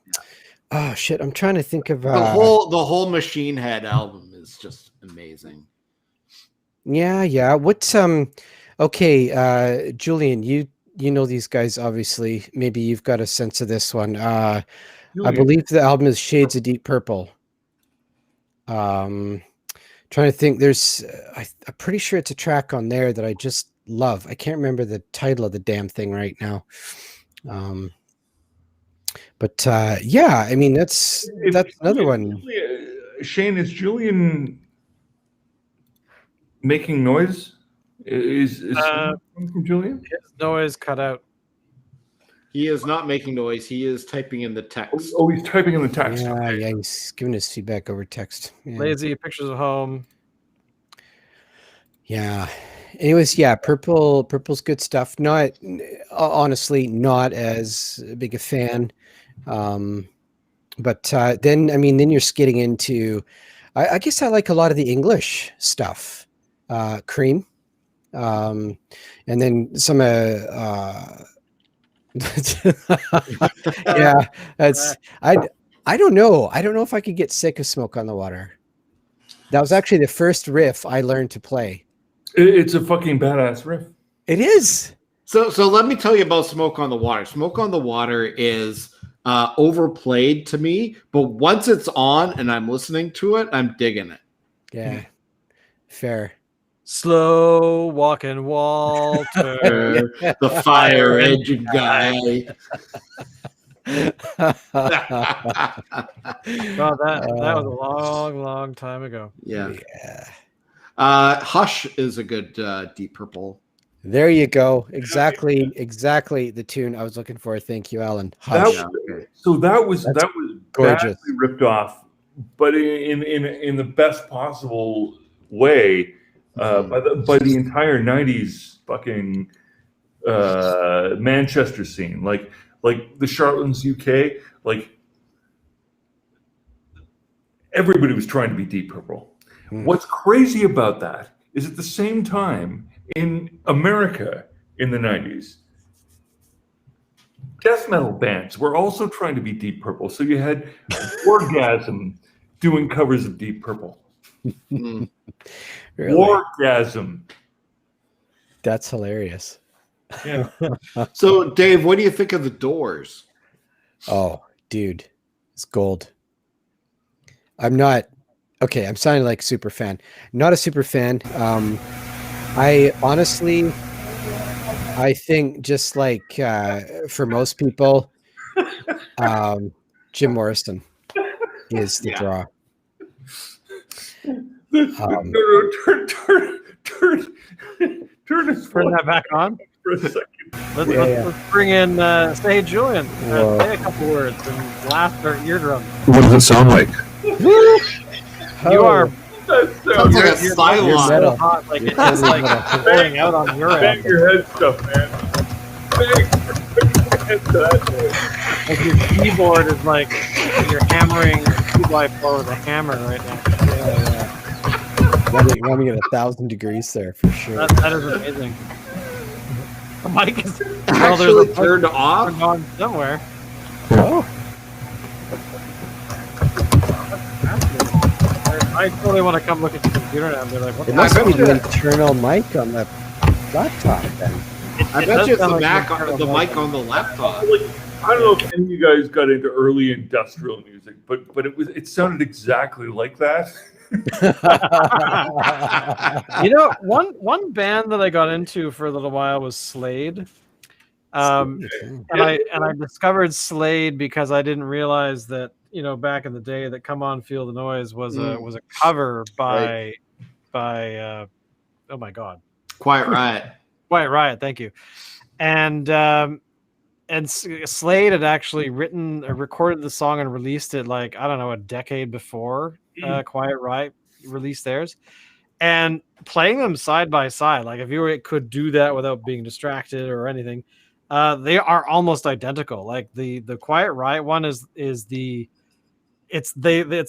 shit, I'm trying to think of the whole Machine Head album is just amazing. Yeah. What okay, Julian, you know these guys, obviously. Maybe you've got a sense of this one. I Julian. believe the album is Shades of Deep Purple. Trying to think. There's, I'm pretty sure it's a track on there that I just love. I can't remember the title of the damn thing right now. But yeah, I mean that's another one. Shane, is Julian making noise? Is something coming from Julian? His noise cut out. He is not making noise. He is typing in the text. Oh, he's typing in the text. Yeah, Okay. yeah, he's giving his feedback over text. Yeah. Lazy pictures of home. Yeah. Anyways, yeah, purple's good stuff. Not honestly, not as big a fan. But then I mean, then you're skidding into. I guess I like a lot of the English stuff. Cream, and then some yeah, that's I don't know. I don't know if I could get sick of Smoke on the Water. That was actually the first riff I learned to play. It's a fucking badass riff. It is. So let me tell you about Smoke on the Water. Smoke on the Water is overplayed to me, but once it's on and I'm listening to it, I'm digging it. Yeah. Fair. Slow walking Walter. The fire engine guy. God, that was a long time ago. Yeah. Yeah. Hush is a good Deep Purple. There you go. Exactly the tune I was looking for. Thank you, Alan. Hush. So that was gorgeous. badly ripped off, but in the best possible way by the entire '90s fucking Manchester scene, like the Charlatans UK, like everybody was trying to be Deep Purple. What's crazy about that is at the same time in America in the '90s, death metal bands were also trying to be Deep Purple. So you had Orgasm doing covers of Deep Purple. Mm. Really? Orgasm. That's hilarious. Yeah. So, Dave, what do you think of the Doors? Oh, dude, it's gold. I'm not okay. I'm sounding like super fan. Not a super fan. I honestly, I think just like for most people, Jim Morrison is the draw. Turn his Turn that back on. for a second. Let's bring in say Julian. Say a couple words and blast our eardrum. What does it sound like? You are Sounds like a you're Cylon. so hot, like it's just like pouring out on your Bang end. your head stuff, man. Bang your head stuff. Like your keyboard is like you're hammering your 2x4 with a hammer right now. Yeah. Running at 1,000 degrees there for sure. That is amazing. The mic is Actually turned off. on somewhere. Oh, I totally want to come look at your computer now and be like, what it the must I be bet the you- internal mic on the laptop then. I It bet does you it's sound the like the mic on the laptop. Like, I don't know if any of you guys got into early industrial music, but it sounded exactly like that. You know, one band that I got into for a little while was Slade. And I discovered Slade because I didn't realize that, you know, back in the day that Come On Feel the Noise was a cover by oh my god, Quiet Riot. Quiet Riot, thank you. And Slade had actually recorded the song and released it like, I don't know, a decade before Quiet Riot released theirs. And playing them side by side, like if you could do that without being distracted or anything, they are almost identical. Like the Quiet Riot one it's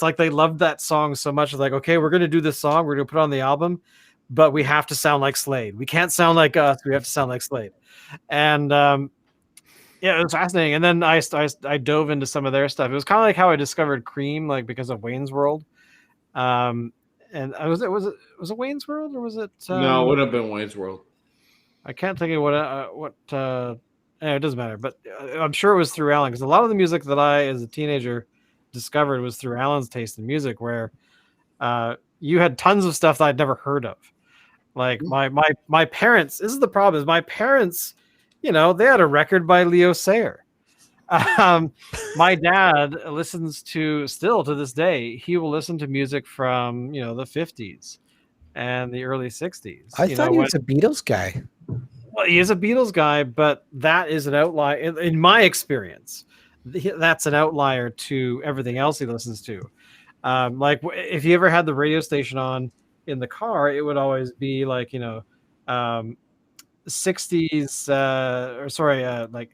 like they loved that song so much. It's like, okay, we're gonna do this song, we're gonna put it on the album, but we have to sound like Slade. We can't sound like us. We have to sound like Slade. And yeah, it was fascinating. And then I dove into some of their stuff. It was kind of like how I discovered Cream, like because of Wayne's World. And was it Wayne's World or was it? No, it would have been Wayne's World. I can't think of what. It doesn't matter, but I'm sure it was through Alan because a lot of the music that I, as a teenager, discovered was through Alan's taste in music, where you had tons of stuff that I'd never heard of. Like my parents. This is the problem: is my parents, they had a record by Leo Sayer. My dad listens to still to this day. He will listen to music from the 50s and the early 60s. I thought he was a Beatles guy. Well, he is a Beatles guy, but that is an outlier in my experience. That's an outlier to everything else he listens to. Like if you ever had the radio station on in the car, it would always be like 60s like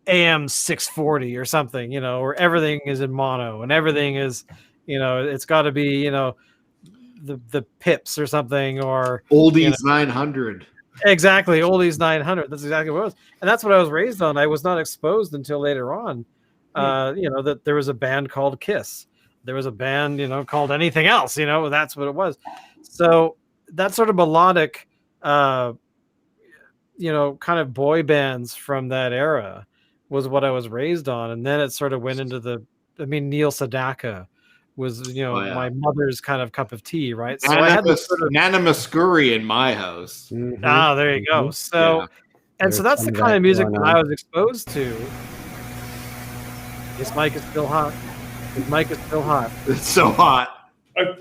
AM 640 or something, where everything is in mono and everything is, it's got to be, the Pips or something, or Oldies 900. Exactly, Oldies 900. That's exactly what it was, and that's what I was raised on. I was not exposed until later on, that there was a band called Kiss. There was a band, called anything else. That's what it was. So that sort of melodic, kind of boy bands from that era was what I was raised on, and then it sort of went into Neil Sedaka was my mother's kind of cup of tea, right? So I had this sort of Nana Muscuri in my house. Mhm. Ah, there you go. So, so that's the kind of music that I was exposed to. His mic is still hot. His mic is still hot. It's so hot. I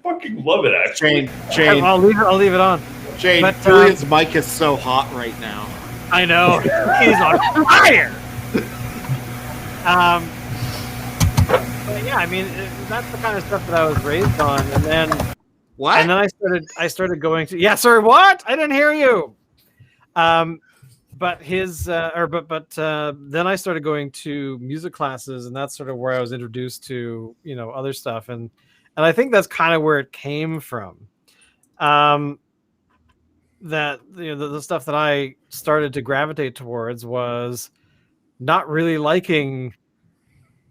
fucking love it, actually. Shane, I'll leave it on. Shane, But, Julian's mic is so hot right now. I know. He's on fire. But yeah, that's the kind of stuff that I was raised on, and then What? And then I started going to sorry, what? I didn't hear you. But then I started going to music classes, and that's sort of where I was introduced to other stuff, and I think that's kind of where it came from. That the stuff that I started to gravitate towards was not really liking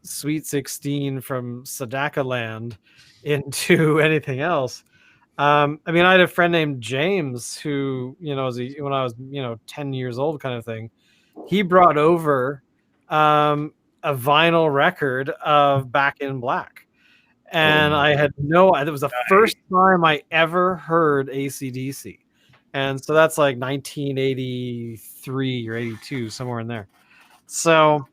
Sweet 16 from Sedaka Land into anything else. I had a friend named James who, when I was, 10 years old kind of thing, he brought over a vinyl record of Back in Black. And I had it was the first time I ever heard AC/DC. And so that's like 1983 or 82, somewhere in there. So,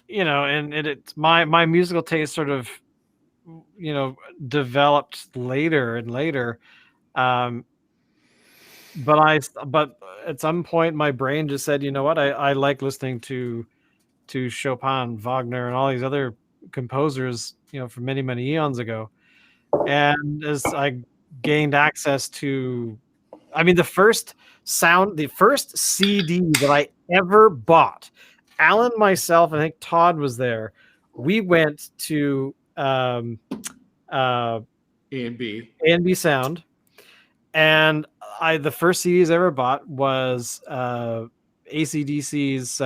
and it's my musical taste sort of, developed later and later. But at some point my brain just said, you know what, I like listening to Chopin, Wagner, and all these other composers, from many, many eons ago. And as I gained access to, the first CD that I ever bought, Alan, myself, I think Todd was there. We went to A&B Sound, and the first CDs I ever bought was AC/DC's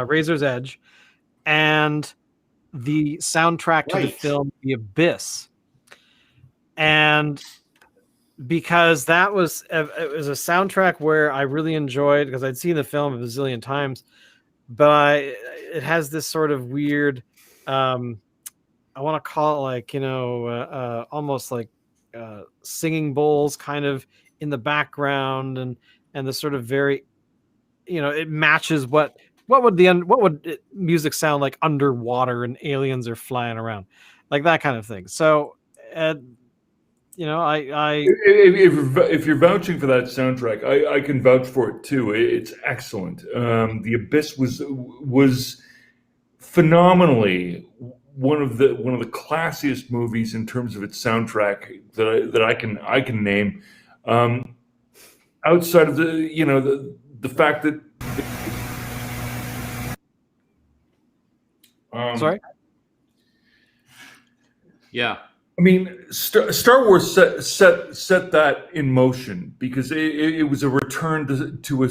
Razor's Edge and the soundtrack to the film The Abyss. And because it was a soundtrack where I really enjoyed, because I'd seen the film a bazillion times, but it has this sort of weird, I want to call it like, almost like singing bowls kind of in the background, and the sort of very, it matches what would music sound like underwater and aliens are flying around, like that kind of thing. So, if you're vouching for that soundtrack, I can vouch for it too. It's excellent. The Abyss was phenomenally one of the classiest movies in terms of its soundtrack that I can name. Outside of the fact that sorry. Yeah. Star Wars set that in motion, because it was a return to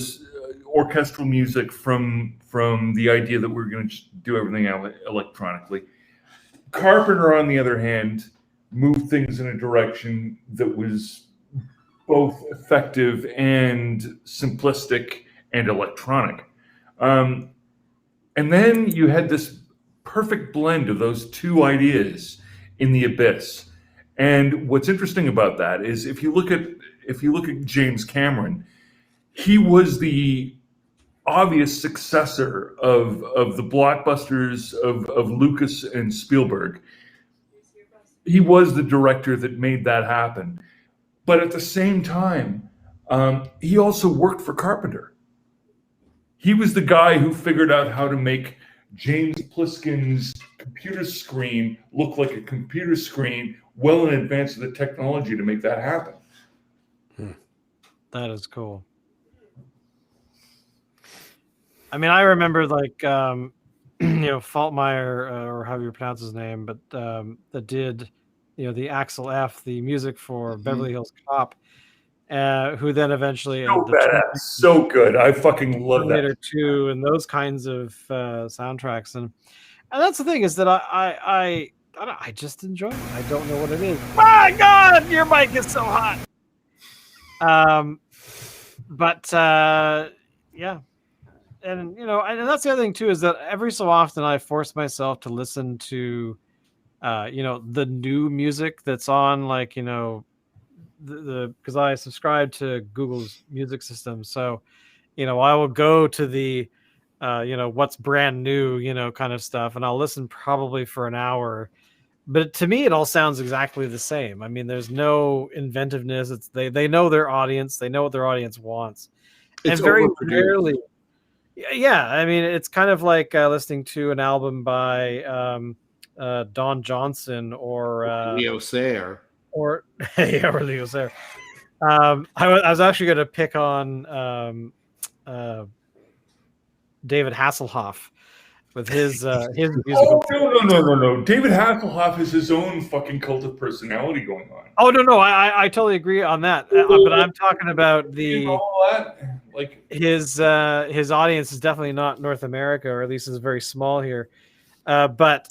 orchestral music from the idea that we're going to just do everything electronically. Carpenter, on the other hand, moved things in a direction that was both effective and simplistic and electronic. And then you had this perfect blend of those two ideas in The Abyss. And what's interesting about that is if you look at James Cameron, he was the obvious successor of the blockbusters of Lucas and Spielberg. He was the director that made that happen. But at the same time, he also worked for Carpenter. He was the guy who figured out how to make James Pliskin's computer screen look like a computer screen well in advance of the technology to make that happen. That is cool. I mean, I remember like Faltmeyer, or however you pronounce his name, but that did the Axel F, the music for Beverly Hills Cop, who then eventually So badass, so good. I fucking love that. 2 and those kinds of soundtracks, and that's the thing is that I just enjoy it. I don't know what it is. My God, your mic is so hot. But yeah. And and that's the other thing too, is that every so often I force myself to listen to the new music that's on, like the because I subscribe to Google's music system, so I will go to the what's brand new kind of stuff, and I'll listen probably for an hour. But to me, it all sounds exactly the same. I mean, there's no inventiveness. It's they know their audience, they know what their audience wants, It's and very overproduced. rarely. Yeah, I mean, it's kind of like listening to an album by Don Johnson or Leo Sayer. or Leo Sayer. I was actually going to pick on David Hasselhoff with his musical. Oh, no. David Hasselhoff has his own fucking cult of personality going on. Oh no, I totally agree on that. But I'm talking about his audience is definitely not North America, or at least is very small here. But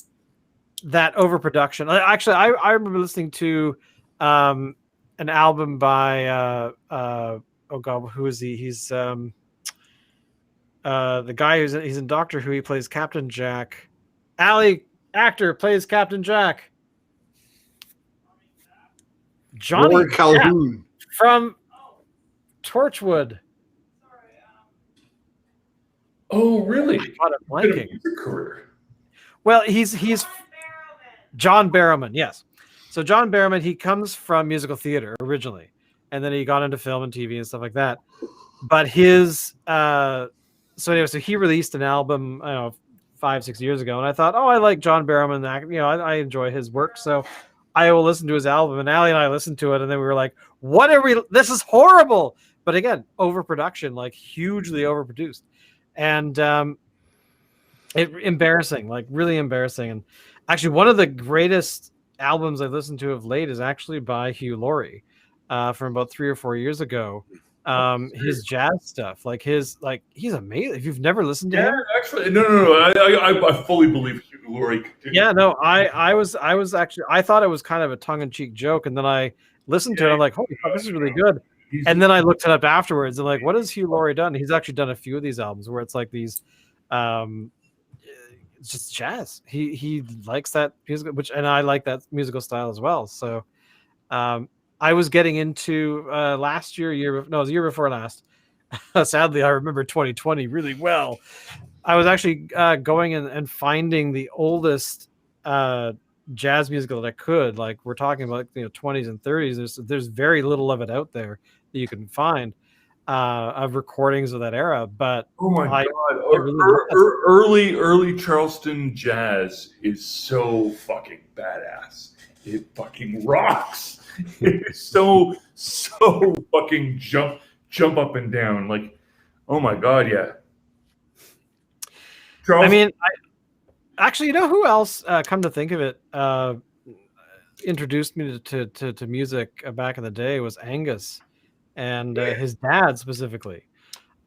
that overproduction. Actually, I remember listening to an album by oh God, who is he? He's the guy he's in Doctor Who. He plays Captain Jack. Actor plays Captain Jack. Johnny Lord Calhoun from Torchwood. Oh, really? Blanking. Well, he's John Barrowman, yes. So John Barrowman, he comes from musical theater originally, and then he got into film and TV and stuff like that. But his so he released an album, I don't know, 5-6 years ago, and I thought, I like John Barrowman, I enjoy his work, so I will listen to his album. And Allie and I listened to it, and then we were like, "What are we? This is horrible!" But again, overproduction, like hugely overproduced, and embarrassing, like really embarrassing. And actually, one of the greatest albums I've listened to of late is actually by Hugh Laurie, from about 3 or 4 years ago. His jazz stuff, he's amazing. If you've never listened to him, actually, no. I fully believe Hugh Laurie. Yeah, no, I was actually, I thought it was kind of a tongue-in-cheek joke, and then I listened to it. I'm like, holy fuck, this is really good. And then I looked it up afterwards, and like, what has Hugh Laurie done? He's actually done a few of these albums where it's like these, it's just jazz. He likes that music, and I like that musical style as well. So, I was getting into last year, it was the year before last. Sadly, I remember 2020 really well. I was actually going and finding the oldest jazz musical that I could. Like, we're talking about 20s and 30s. There's very little of it out there that you can find of recordings of that era. But oh my God, early Charleston jazz is so fucking badass. It fucking rocks. It's so fucking jump up and down, like, oh my God, yeah. I mean, actually, who else? Come to think of it, introduced me to music back in the day was Angus, and his dad specifically,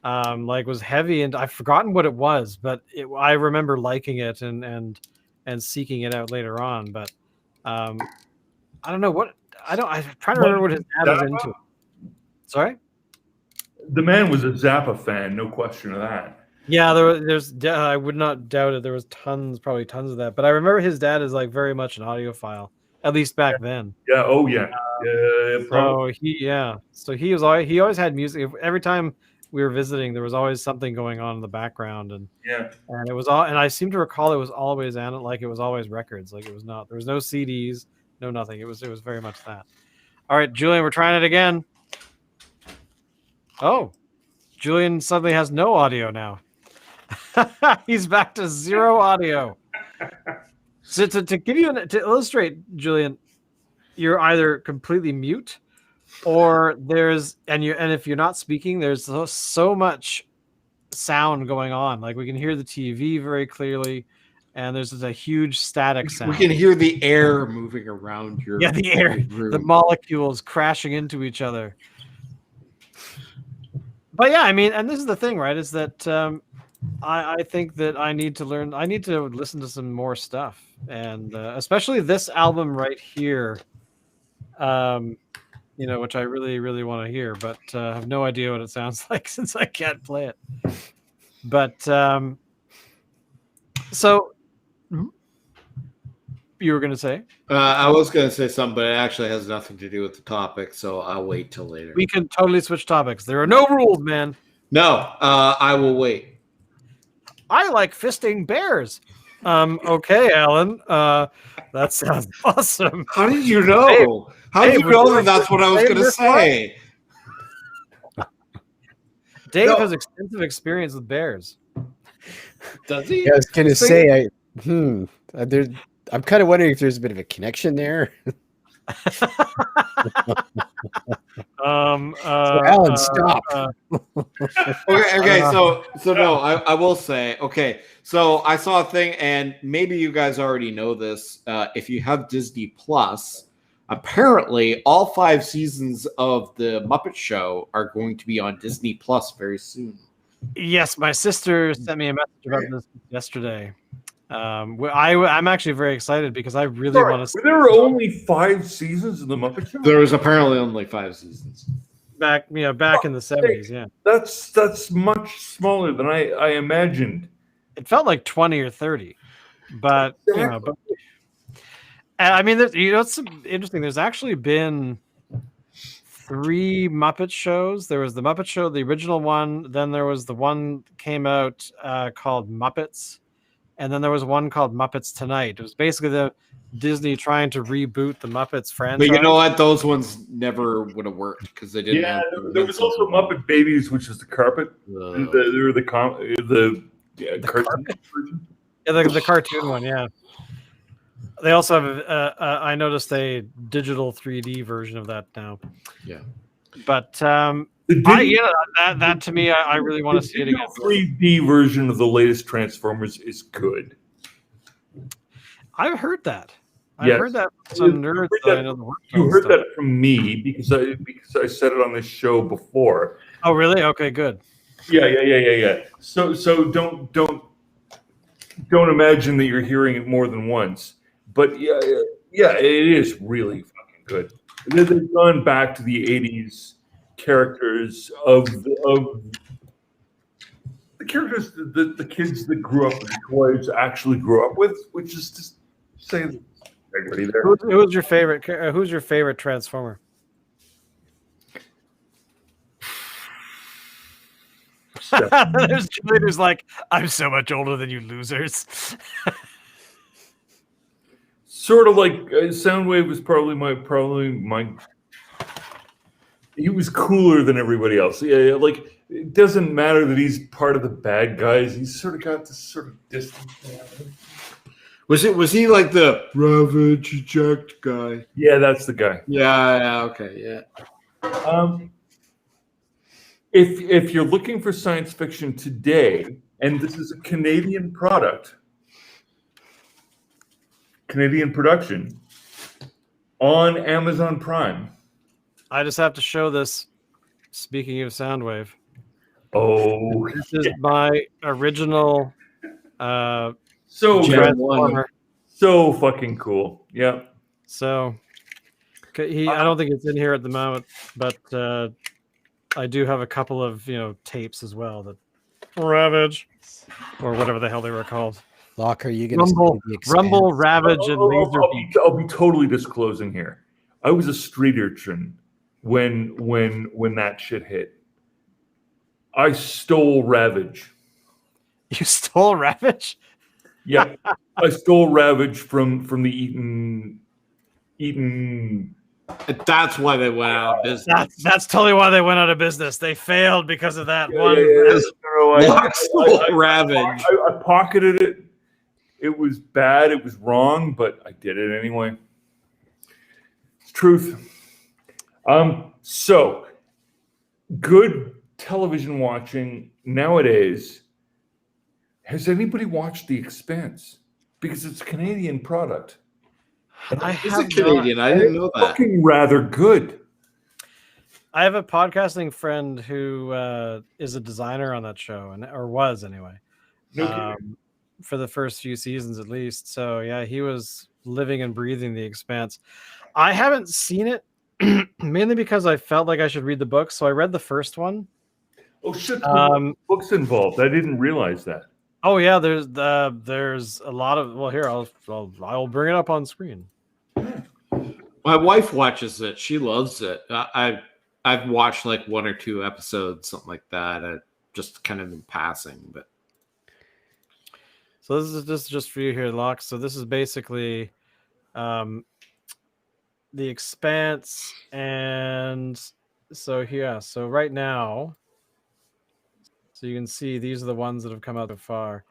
was heavy, and I've forgotten what it was, but I remember liking it and seeking it out later on. But I don't know what. I'm trying to remember what his dad was into. Sorry. The man was a Zappa fan, no question of that. Yeah, I would not doubt it. There was probably tons of that. But I remember his dad is like very much an audiophile, at least back then. Yeah. Oh yeah. So he always had music. Every time we were visiting, there was always something going on in the background, and it was all. And I seem to recall it was always it was always records. Like it was not. There was no CDs, no nothing. It was very much that. All right, Julian, we're trying it again. Oh, Julian suddenly has no audio now. He's back to zero audio. So to give you to illustrate, Julian, you're either completely mute, or and if you're not speaking, there's so much sound going on. Like we can hear the TV very clearly, and there's a huge static sound. We can hear the air moving around your the air, room. The molecules crashing into each other. But yeah, I mean, and this is the thing, right? Is that I think that I need to listen to some more stuff, and especially this album right here, which I really, really want to hear, but I have no idea what it sounds like since I can't play it. But so you were going to say? I was going to say something, but it actually has nothing to do with the topic, so I'll wait till later. We can totally switch topics. There are no rules, man. No, I will wait. I like fisting bears. Okay, Alan. That sounds awesome. How did you know? How did you know that that's what I was going to say? Dave has extensive experience with bears. Does he? Yeah, I was going to say, I'm kind of wondering if there's a bit of a connection there. Alan, stop. Okay. So no, I will say, okay. So I saw a thing, and maybe you guys already know this. If you have Disney Plus, apparently all 5 seasons of the Muppet Show are going to be on Disney Plus very soon. Yes, my sister sent me a message about this yesterday. I'm actually very excited because I really want to. There were only 5 seasons of the Muppet Show. There was apparently only 5 seasons. Back in the 70s. Yeah, that's much smaller than I imagined. It felt like 20 or 30, but I mean, it's interesting. There's actually been 3 Muppet shows. There was the Muppet Show, the original one. Then there was the one came out called Muppets. And then there was one called Muppets Tonight. It was basically the Disney trying to reboot the Muppets franchise. But you know what? Those ones never would have worked because they didn't. Yeah, there was also Muppet Babies, which is the carpet. The cartoon version. Yeah, the cartoon one. Yeah. They also have. I noticed a digital 3D version of that now. Yeah. But that to me, I really want to see it again. 3D version of the latest Transformers is good. I've heard that. I've heard that from some nerds. You heard that from me because I said it on this show before. Oh, really? Okay, good. Yeah. So don't imagine that you're hearing it more than once. But yeah, it is really fucking good. And then they've gone back to the 80s characters of the characters that the kids that grew up with the toys actually grew up with, which is just say everybody there. Who's your favorite? Who's your favorite Transformer? There's Julian who's like, I'm so much older than you losers. Sort of like Soundwave was probably my. He was cooler than everybody else. Yeah, like it doesn't matter that he's part of the bad guys. He's sort of got this sort of distance. Was he like the Ravage Eject guy? Yeah, that's the guy. Yeah, okay, yeah. If you're looking for science fiction today, and this is a Canadian product, Canadian production on Amazon Prime. I just have to show this. Speaking of Soundwave, this is my original. Transformer. So fucking cool. Yeah. So, I don't think it's in here at the moment, but I do have a couple of tapes as well that Ravage or whatever the hell they were called. Locke, are you going to Rumble, the Expanse? Rumble, Ravage, and Laserbeak. I'll be totally disclosing here. I was a street urchin when that shit hit. I stole Ravage. You stole Ravage? Yeah, I stole Ravage from the Eaton. That's why they went out of business. That's totally why they went out of business. They failed because of that one. Locke stole Ravage. I pocketed it. It was bad. It was wrong, but I did it anyway. It's truth. So good television watching nowadays. Has anybody watched The Expanse? Because it's a Canadian product. Is it Canadian? I didn't know that. Fucking rather good. I have a podcasting friend who is a designer on that show, or was anyway. No kidding. For the first few seasons at least. So yeah, he was living and breathing The Expanse. I haven't seen it mainly because I felt like I should read the book. So I read the first one. Oh shit! Books involved. I didn't realize that. Oh yeah, there's a lot of. Well, here I'll bring it up on screen. My wife watches it. She loves it. I've watched like 1 or 2 episodes, something like that. Just kind of in passing, but. So this is just for you here, Locke. So this is basically The Expanse, and so here, so right now, so you can see these are the ones that have come out so far.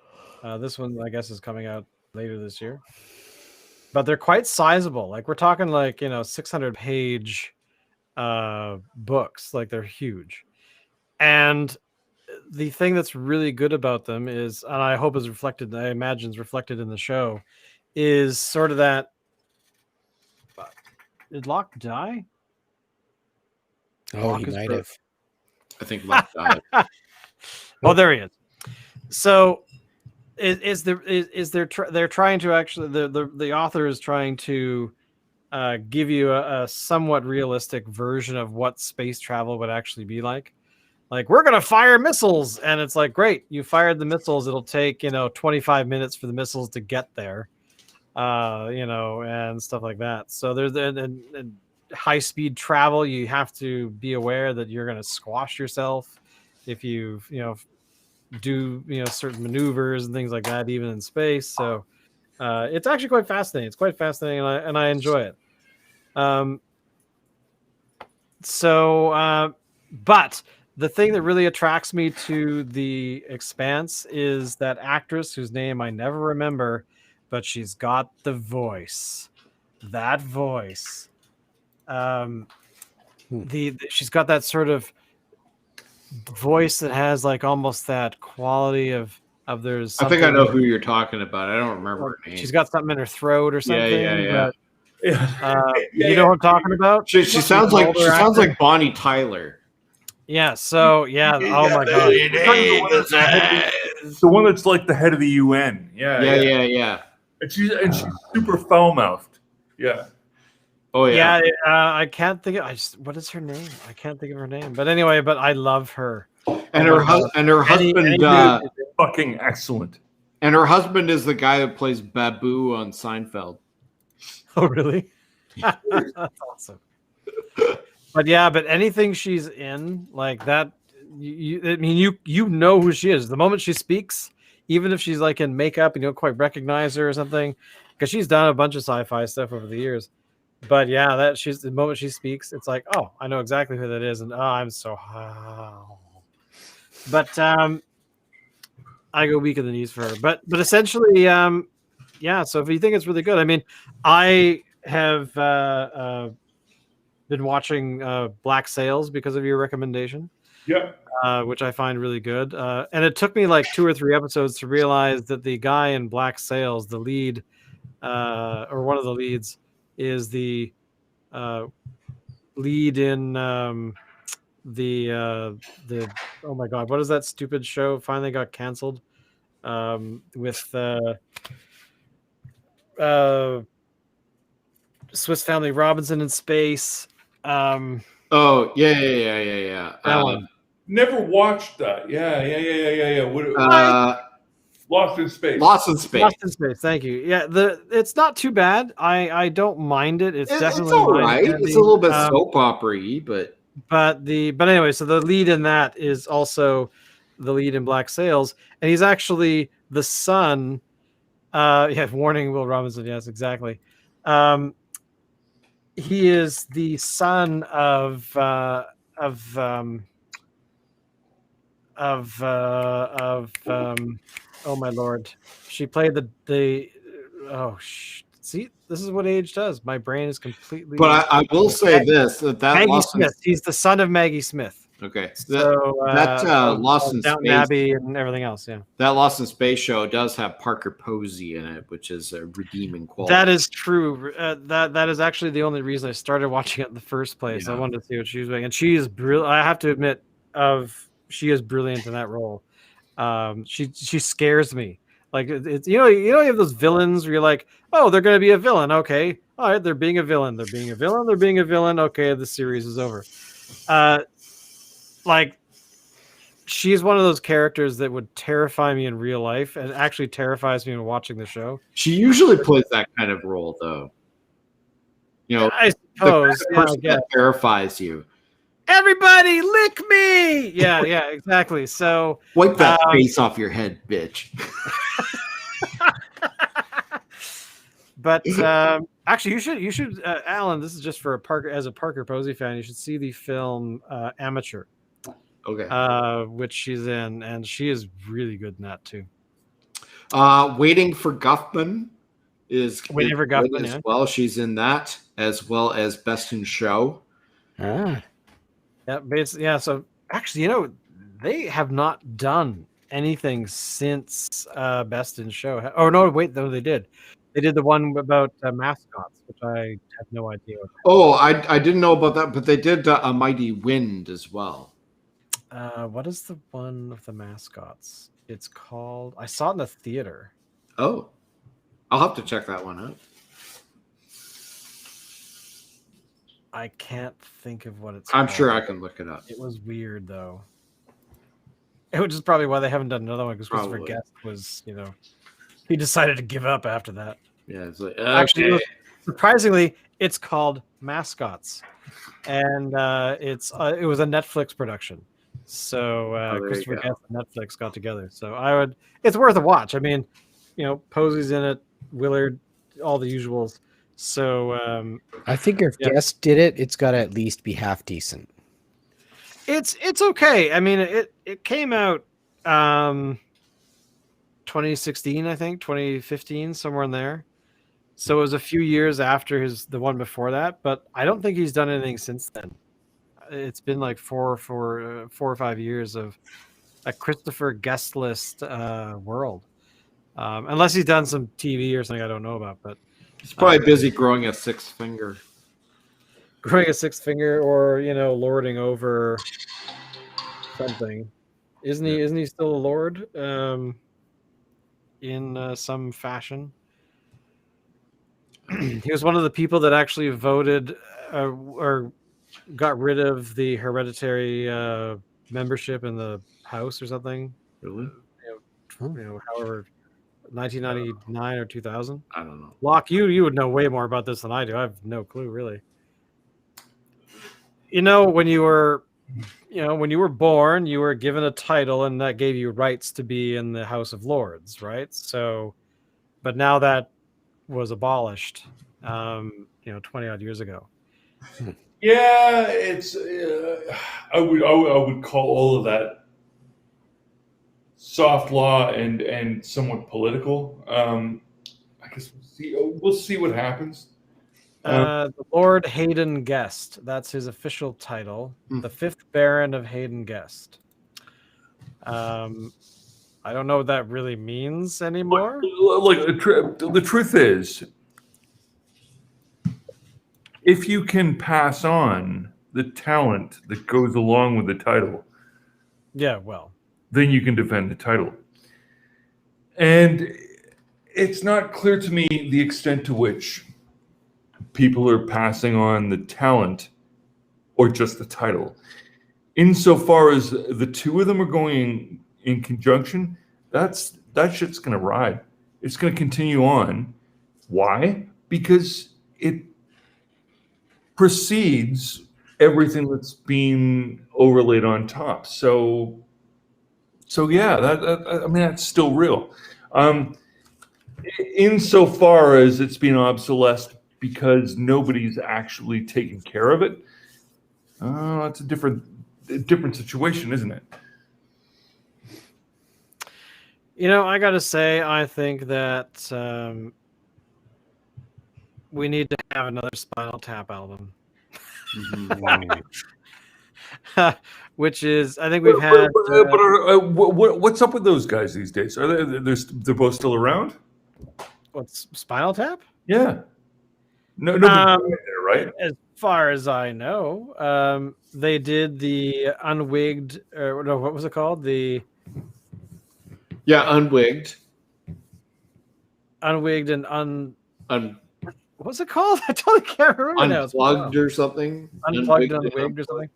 This one, I guess, is coming out later this year, but they're quite sizable. Like we're talking like 600-page books. Like they're huge, and the thing that's really good about them is, and I hope is reflected, I imagine is reflected in the show, is sort of that. Did Locke die? Oh, Locke he is might broke. have. I think Locke died. Oh, there he is. So, they're trying to actually the author is trying to give you a somewhat realistic version of what space travel would actually be like. Like, we're gonna fire missiles, and it's like, great, you fired the missiles. It'll take 25 minutes for the missiles to get there, and stuff like that. So there's and high speed travel. You have to be aware that you're gonna squash yourself if you do certain maneuvers and things like that, even in space. So it's actually quite fascinating. It's quite fascinating, and I enjoy it. But the thing that really attracts me to The Expanse is that actress whose name I never remember, but she's got the voice. That voice. She's got that sort of voice that has like almost that quality of there's. I think I know who you're talking about. I don't remember her name. She's got something in her throat or something. Yeah. You know what I'm talking about? She sounds like Bonnie Tyler. Yeah. So yeah. Oh my god. The one that's like the head of the UN. Yeah. And she's super foul mouthed. Yeah. Oh yeah. Yeah. I can't think of. What is her name? I can't think of her name. But anyway, I love her. And her husband. Fucking excellent. And her husband is the guy that plays Babu on Seinfeld. Oh really? That's awesome. But anything she's in like that, you know who she is the moment she speaks, even if she's like in makeup and you don't quite recognize her or something, because she's done a bunch of sci-fi stuff over the years. But yeah, the moment she speaks, it's like, oh, I know exactly who that is, and I'm so. But I go weak in the knees for her. But essentially, yeah. So if you think it's really good, I mean, I have been watching Black Sails because of your recommendation. Yeah. Which I find really good. And it took me like 2 or 3 episodes to realize that the guy in Black Sails, the lead, or one of the leads, is the lead in the oh my god, what is that stupid show? Finally got canceled with Swiss Family Robinson in space. Oh, yeah. That one. Never watched that. Yeah. What, Lost in Space. Lost in Space. Lost in Space. Thank you. Yeah, it's not too bad. I don't mind it. It's definitely all right. mind-bending. It's a little bit soap opera-y, but anyway, so the lead in that is also the lead in Black Sails, and he's actually the son. Warning, Will Robinson. Yes, exactly. He is the son of oh my lord, she played the see, this is what age does. My brain is completely. But I will say this: that Maggie Smith. He's the son of Maggie Smith. Okay, So that Lost in Downton Space, Abbey and everything else. Yeah, that Lost in Space show does have Parker Posey in it, which is a redeeming quality. that is true. That is actually the only reason I started watching it in the first place. Yeah. I wanted to see what she was doing, and she is brilliant. I have to admit, she is brilliant in that role. She scares me. Like it's you have those villains where you're like, oh, they're gonna be a villain. Okay, all right, they're being a villain. They're being a villain. They're being a villain. Okay, the series is over. Like she's one of those characters that would terrify me in real life, and actually terrifies me when watching the show. She usually plays that kind of role, though. I suppose the person that terrifies you. Everybody lick me. Yeah, exactly. So wipe that face off your head, bitch. But actually, you should, Alan. This is just for a Parker Posey fan. You should see the film Amateur. Okay. Which she's in, and she is really good in that too. Waiting for Guffman as yeah. well. She's in that, as well as Best in Show. Yeah. So actually, they have not done anything since Best in Show. Oh no, wait, no, they did. They did the one about mascots, which I have no idea. I didn't know about that, but they did A Mighty Wind as well. What is the one of the mascots? It's called. I saw it in the theater. Oh, I'll have to check that one out. I can't think of what it's. I'm sure I can look it up. It was weird though. Which is probably why they haven't done another one, because Christopher Guest was, he decided to give up after that. Yeah, it's like, actually, surprisingly, it's called Mascots, and it was a Netflix production. So Christopher Guest and Netflix got together. So it's worth a watch. I mean, Posey's in it, Willard, all the usuals. So I think if Guest did it, it's got to at least be half decent. It's okay. I mean, it came out 2016, I think, 2015, somewhere in there. So it was a few years after the one before that, but I don't think he's done anything since then. It's been like 4 or 5 years of a Christopher Guest list world, unless he's done some TV or something I don't know about. But he's probably busy growing a sixth finger. Growing a sixth finger, or lording over something. Isn't he still a lord in some fashion? He was one of the people that actually voted or got rid of the hereditary membership in the House or something. Really? However, 1999 or 2000. I don't know. Locke, you would know way more about this than I do. I have no clue, really. When you were born, you were given a title, and that gave you rights to be in the House of Lords, right? So, but now that was abolished, 20 odd years ago. Yeah, it's. I would call all of that soft law and somewhat political. I guess we'll see what happens. The Lord Hayden Guest. That's his official title. The 5th Baron of Hayden Guest. I don't know what that really means anymore. Like the truth is, if you can pass on the talent that goes along with the title, then you can defend the title. And it's not clear to me the extent to which people are passing on the talent or just the title. Insofar as the two of them are going in conjunction, that shit's going to ride. It's going to continue on. Why? Because it precedes everything that's being overlaid on top. So yeah, I mean, that's still real. Insofar as it's being obsolesced because nobody's actually taking care of it, that's a different situation, isn't it? I got to say, I think that we need to have another Spinal Tap album. Which is, I think we've had. What's up with those guys these days? Are they're both still around? What's Spinal Tap? Yeah. No, there, right? As far as I know, they did the unwigged, or no, what was it called? Unwigged and what's it called? I totally can't remember now. Unplugged or something. Unplugged, unwigged or something.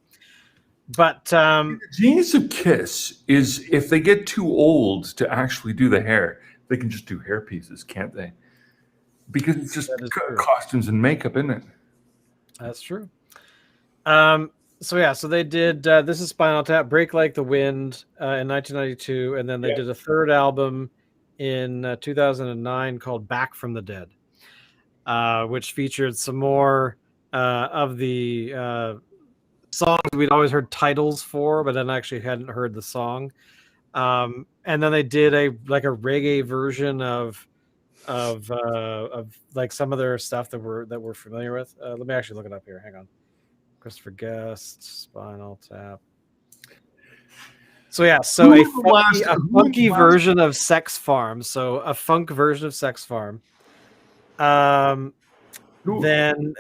But the genius of Kiss is if they get too old to actually do the hair, they can just do hair pieces, can't they? Because it's just costumes and makeup, isn't it? That's true. So they did This Is Spinal Tap, Break Like the Wind in 1992, and then they did a third album in 2009 called Back from the Dead, which featured some more of the songs we'd always heard titles for, but then actually hadn't heard the song. And then they did a reggae version of like some of their stuff that we're familiar with. Let me actually look it up here. Hang on. Christopher Guest, Spinal Tap. So a funky version of Sex Farm. So a funk version of Sex Farm. Then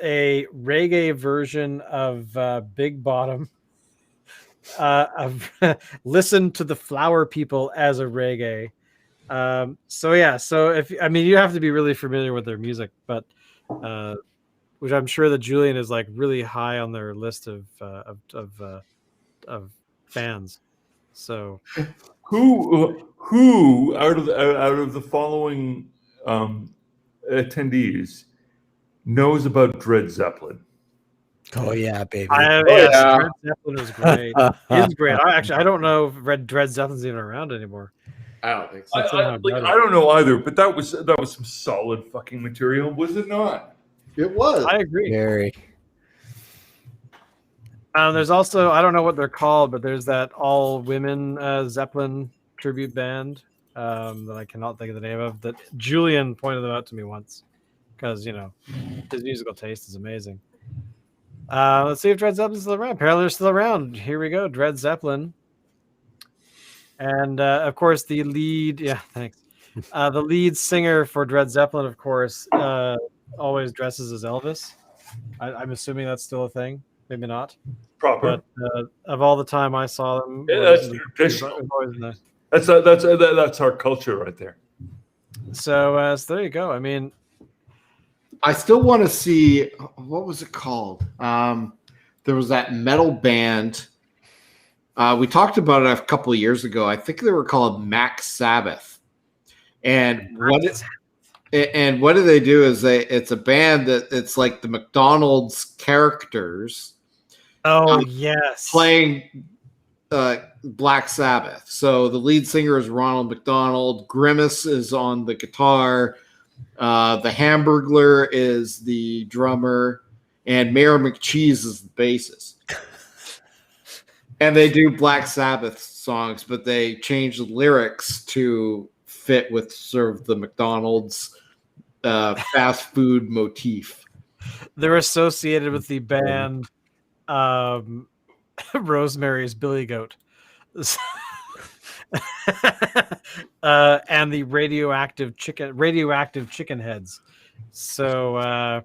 a reggae version of Big Bottom. Of Listen to the Flower People as a reggae. So you have to be really familiar with their music, but which I'm sure that Julian is like really high on their list of fans. So who out of the following attendees knows about Dred Zeppelin? Oh yeah, baby. Dred Zeppelin is great. He's great. I don't know if Dred Zeppelin's even around anymore. I don't think so. I don't know either, but that was some solid fucking material, was it not? It was. I agree. Very. There's also, I don't know what they're called, but there's that all women Zeppelin tribute band that I cannot think of the name of, that Julian pointed them out to me once because his musical taste is amazing. Let's see if Dred Zeppelin's still around. Apparently they're still around. Here we go, Dred Zeppelin. And of course the lead, the lead singer for Dred Zeppelin, of course, always dresses as Elvis. I'm assuming that's still a thing. Maybe not. Proper. But of all the time I saw them, that's traditional. That's our culture right there. So there you go. I mean, I still want to see, what was it called? There was that metal band. We talked about it a couple of years ago. I think they were called Max Sabbath. And what do they do is it's a band that it's like the McDonald's characters. Oh, yes. Playing Black Sabbath. So the lead singer is Ronald McDonald. Grimace is on the guitar. The Hamburglar is the drummer. And Mayor McCheese is the bassist. And they do Black Sabbath songs, but they change the lyrics to fit with sort of the McDonald's fast food motif. They're associated with the band Rosemary's Billy Goat. And the radioactive chicken heads. So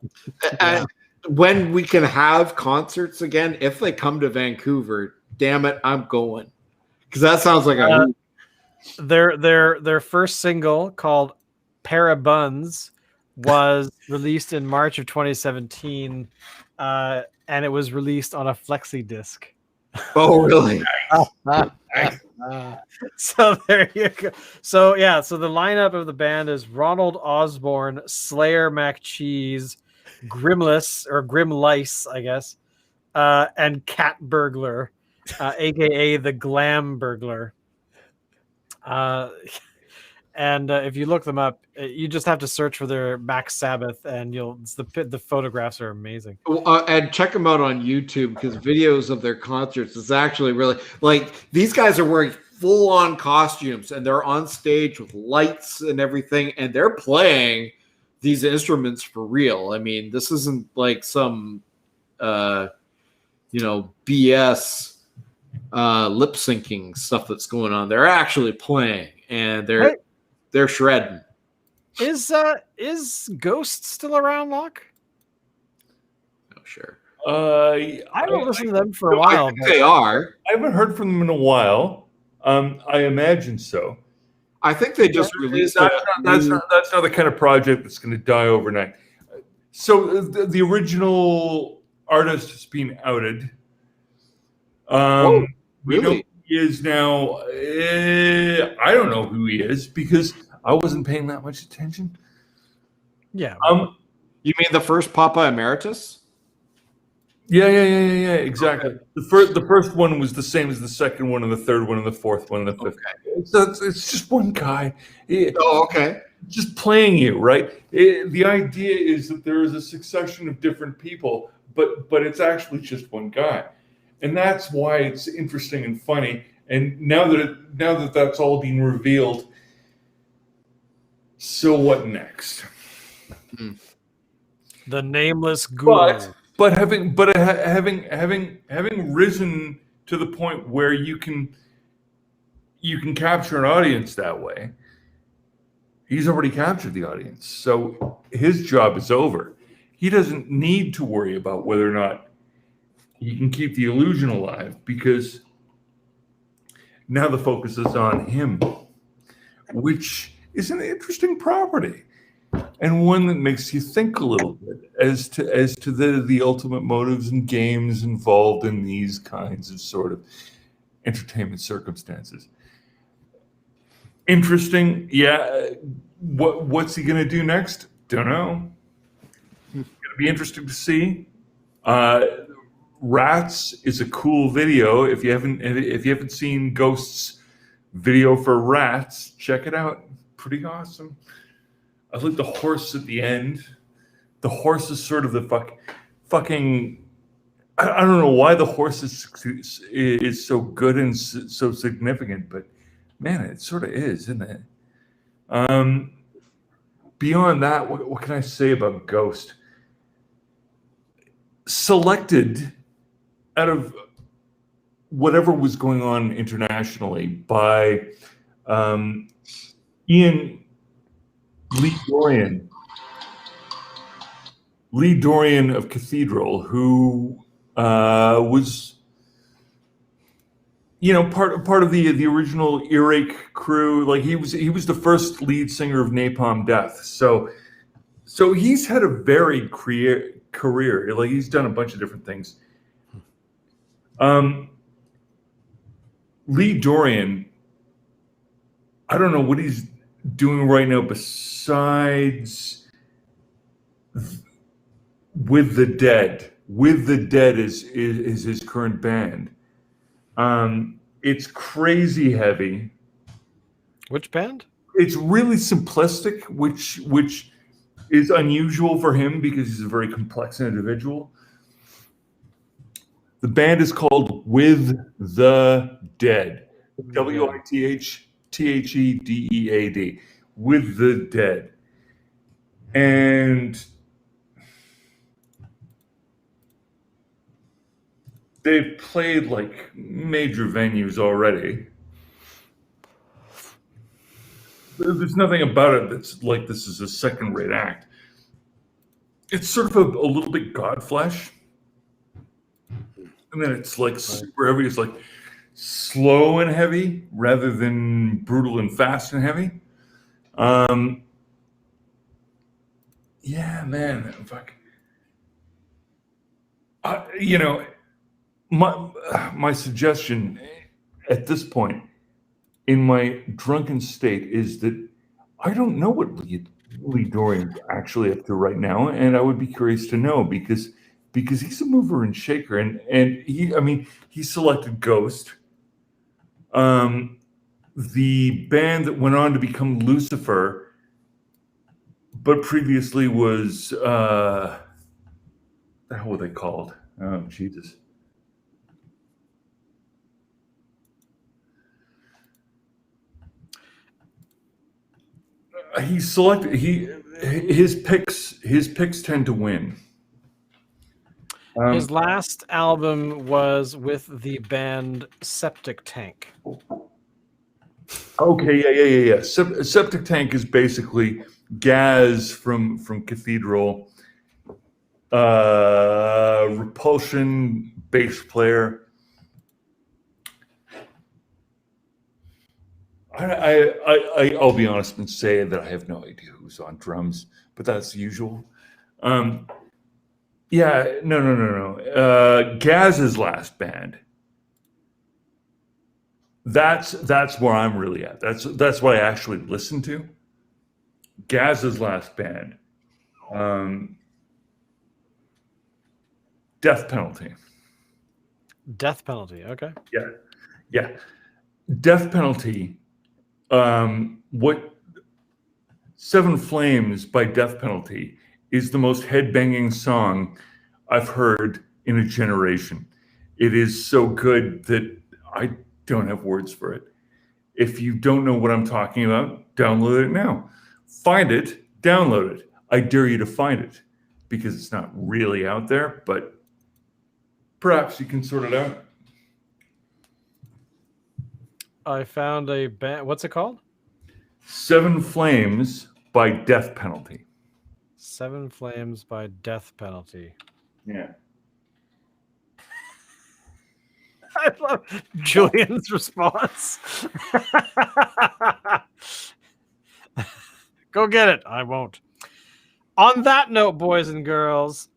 when we can have concerts again, if they come to Vancouver, damn it, I'm going. Because that sounds like their first single called Pair of Buns was released in March of 2017. and it was released on a flexi disc. Oh, really? So there you go. So yeah, so the lineup of the band is Ronald Osborne, Slayer McCheese, Grimless or Grimlice, I guess, and Cat Burglar, aka the Glam Burglar. And if you look them up, you just have to search for their Max Sabbath, and the photographs are amazing. And check them out on YouTube because videos of their concerts is actually really like these guys are wearing full on costumes and they're on stage with lights and everything, and they're playing these instruments for real. I mean, this isn't like some BS lip syncing stuff that's going on. They're actually playing and they're shredding. Is Ghost still around, Locke? Oh, sure. I haven't listened to them for a while. I think they are. I haven't heard from them in a while. I imagine so. I think they just released. That's not the kind of project that's going to die overnight. So the original artist is being outed. Really? We know who he is now. I don't know who he is because I wasn't paying that much attention. Yeah. You mean the first Papa Emeritus? Yeah, exactly. Okay. The first one was the same as the second one, and the third one, and the fourth one, and the fifth. Okay. So it's just one guy. Okay. Just playing you, right? The idea is that there is a succession of different people, but it's actually just one guy, and that's why it's interesting and funny. And now that that's all being revealed, so what next? The nameless ghoul. But having risen to the point where you can capture an audience that way, he's already captured the audience. So his job is over. He doesn't need to worry about whether or not he can keep the illusion alive because now the focus is on him, which is an interesting property. And one that makes you think a little bit as to the ultimate motives and games involved in these kinds of sort of entertainment circumstances. Interesting, yeah. What's he going to do next? Don't know. Going to be interesting to see. Rats is a cool video. If you haven't seen Ghost's video for Rats, check it out. Pretty awesome. I like the horse at the end. The horse is sort of the fucking. I don't know why the horse is so good and so significant, but man, it sort of is, isn't it? Beyond that, what can I say about Ghost? Selected out of whatever was going on internationally by Ian Lee Dorian of Cathedral, who was, part of the original Earache crew. Like he was the first lead singer of Napalm Death. So he's had a varied career. Like he's done a bunch of different things. Lee Dorian, I don't know what he's doing right now besides With the Dead. With the Dead is his current band. It's crazy heavy. Which band? It's really simplistic, which is unusual for him because he's a very complex individual. The band is called With the Dead. WITHTHEDEAD. With the Dead. And they've played like major venues already. There's nothing about it that's like this is a second-rate act. It's sort of a little bit Godflesh. And then it's like super heavy. It's like slow and heavy rather than brutal and fast and heavy. Yeah, man. Fuck. You know, my suggestion at this point in my drunken state is that I don't know what Lee Dorian's actually up to right now, and I would be curious to know because he's a mover and shaker, and he selected Ghost, the band that went on to become Lucifer, but previously was what the hell were they called? Oh Jesus. He selected his picks tend to win. His last album was with the band Septic Tank. Okay, yeah. Septic Tank is basically Gaz from Cathedral, Repulsion bass player. I'll be honest and say that I have no idea who's on drums, but that's usual. Yeah, no. Gaz's last band. That's where I'm really at. That's what I actually listened to. Gaz's last band. Death Penalty. Death Penalty. Okay. Yeah. Death Penalty. What Seven Flames by Death Penalty is the most headbanging song I've heard in a generation. It is so good that I don't have words for it. If you don't know what I'm talking about, download it now. Find it, download it. I dare you to find it because it's not really out there, but perhaps you can sort it out. I found a band. What's it called? Seven Flames by Death Penalty. Seven Flames by Death Penalty. Yeah. I love Julian's response. Go get it. I won't. On that note, boys and girls,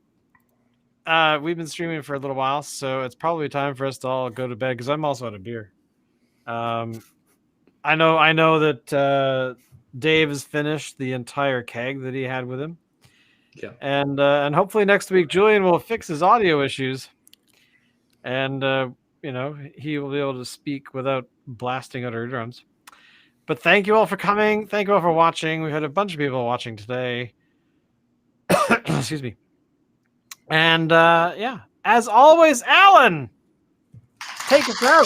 we've been streaming for a little while, so it's probably time for us to all go to bed because I'm also out of beer. I know that Dave has finished the entire keg that he had with him. Yeah. And hopefully next week Julian will fix his audio issues. And he will be able to speak without blasting out our drums. But thank you all for coming. Thank you all for watching. We had a bunch of people watching today. Excuse me. And as always, Alan, take us out.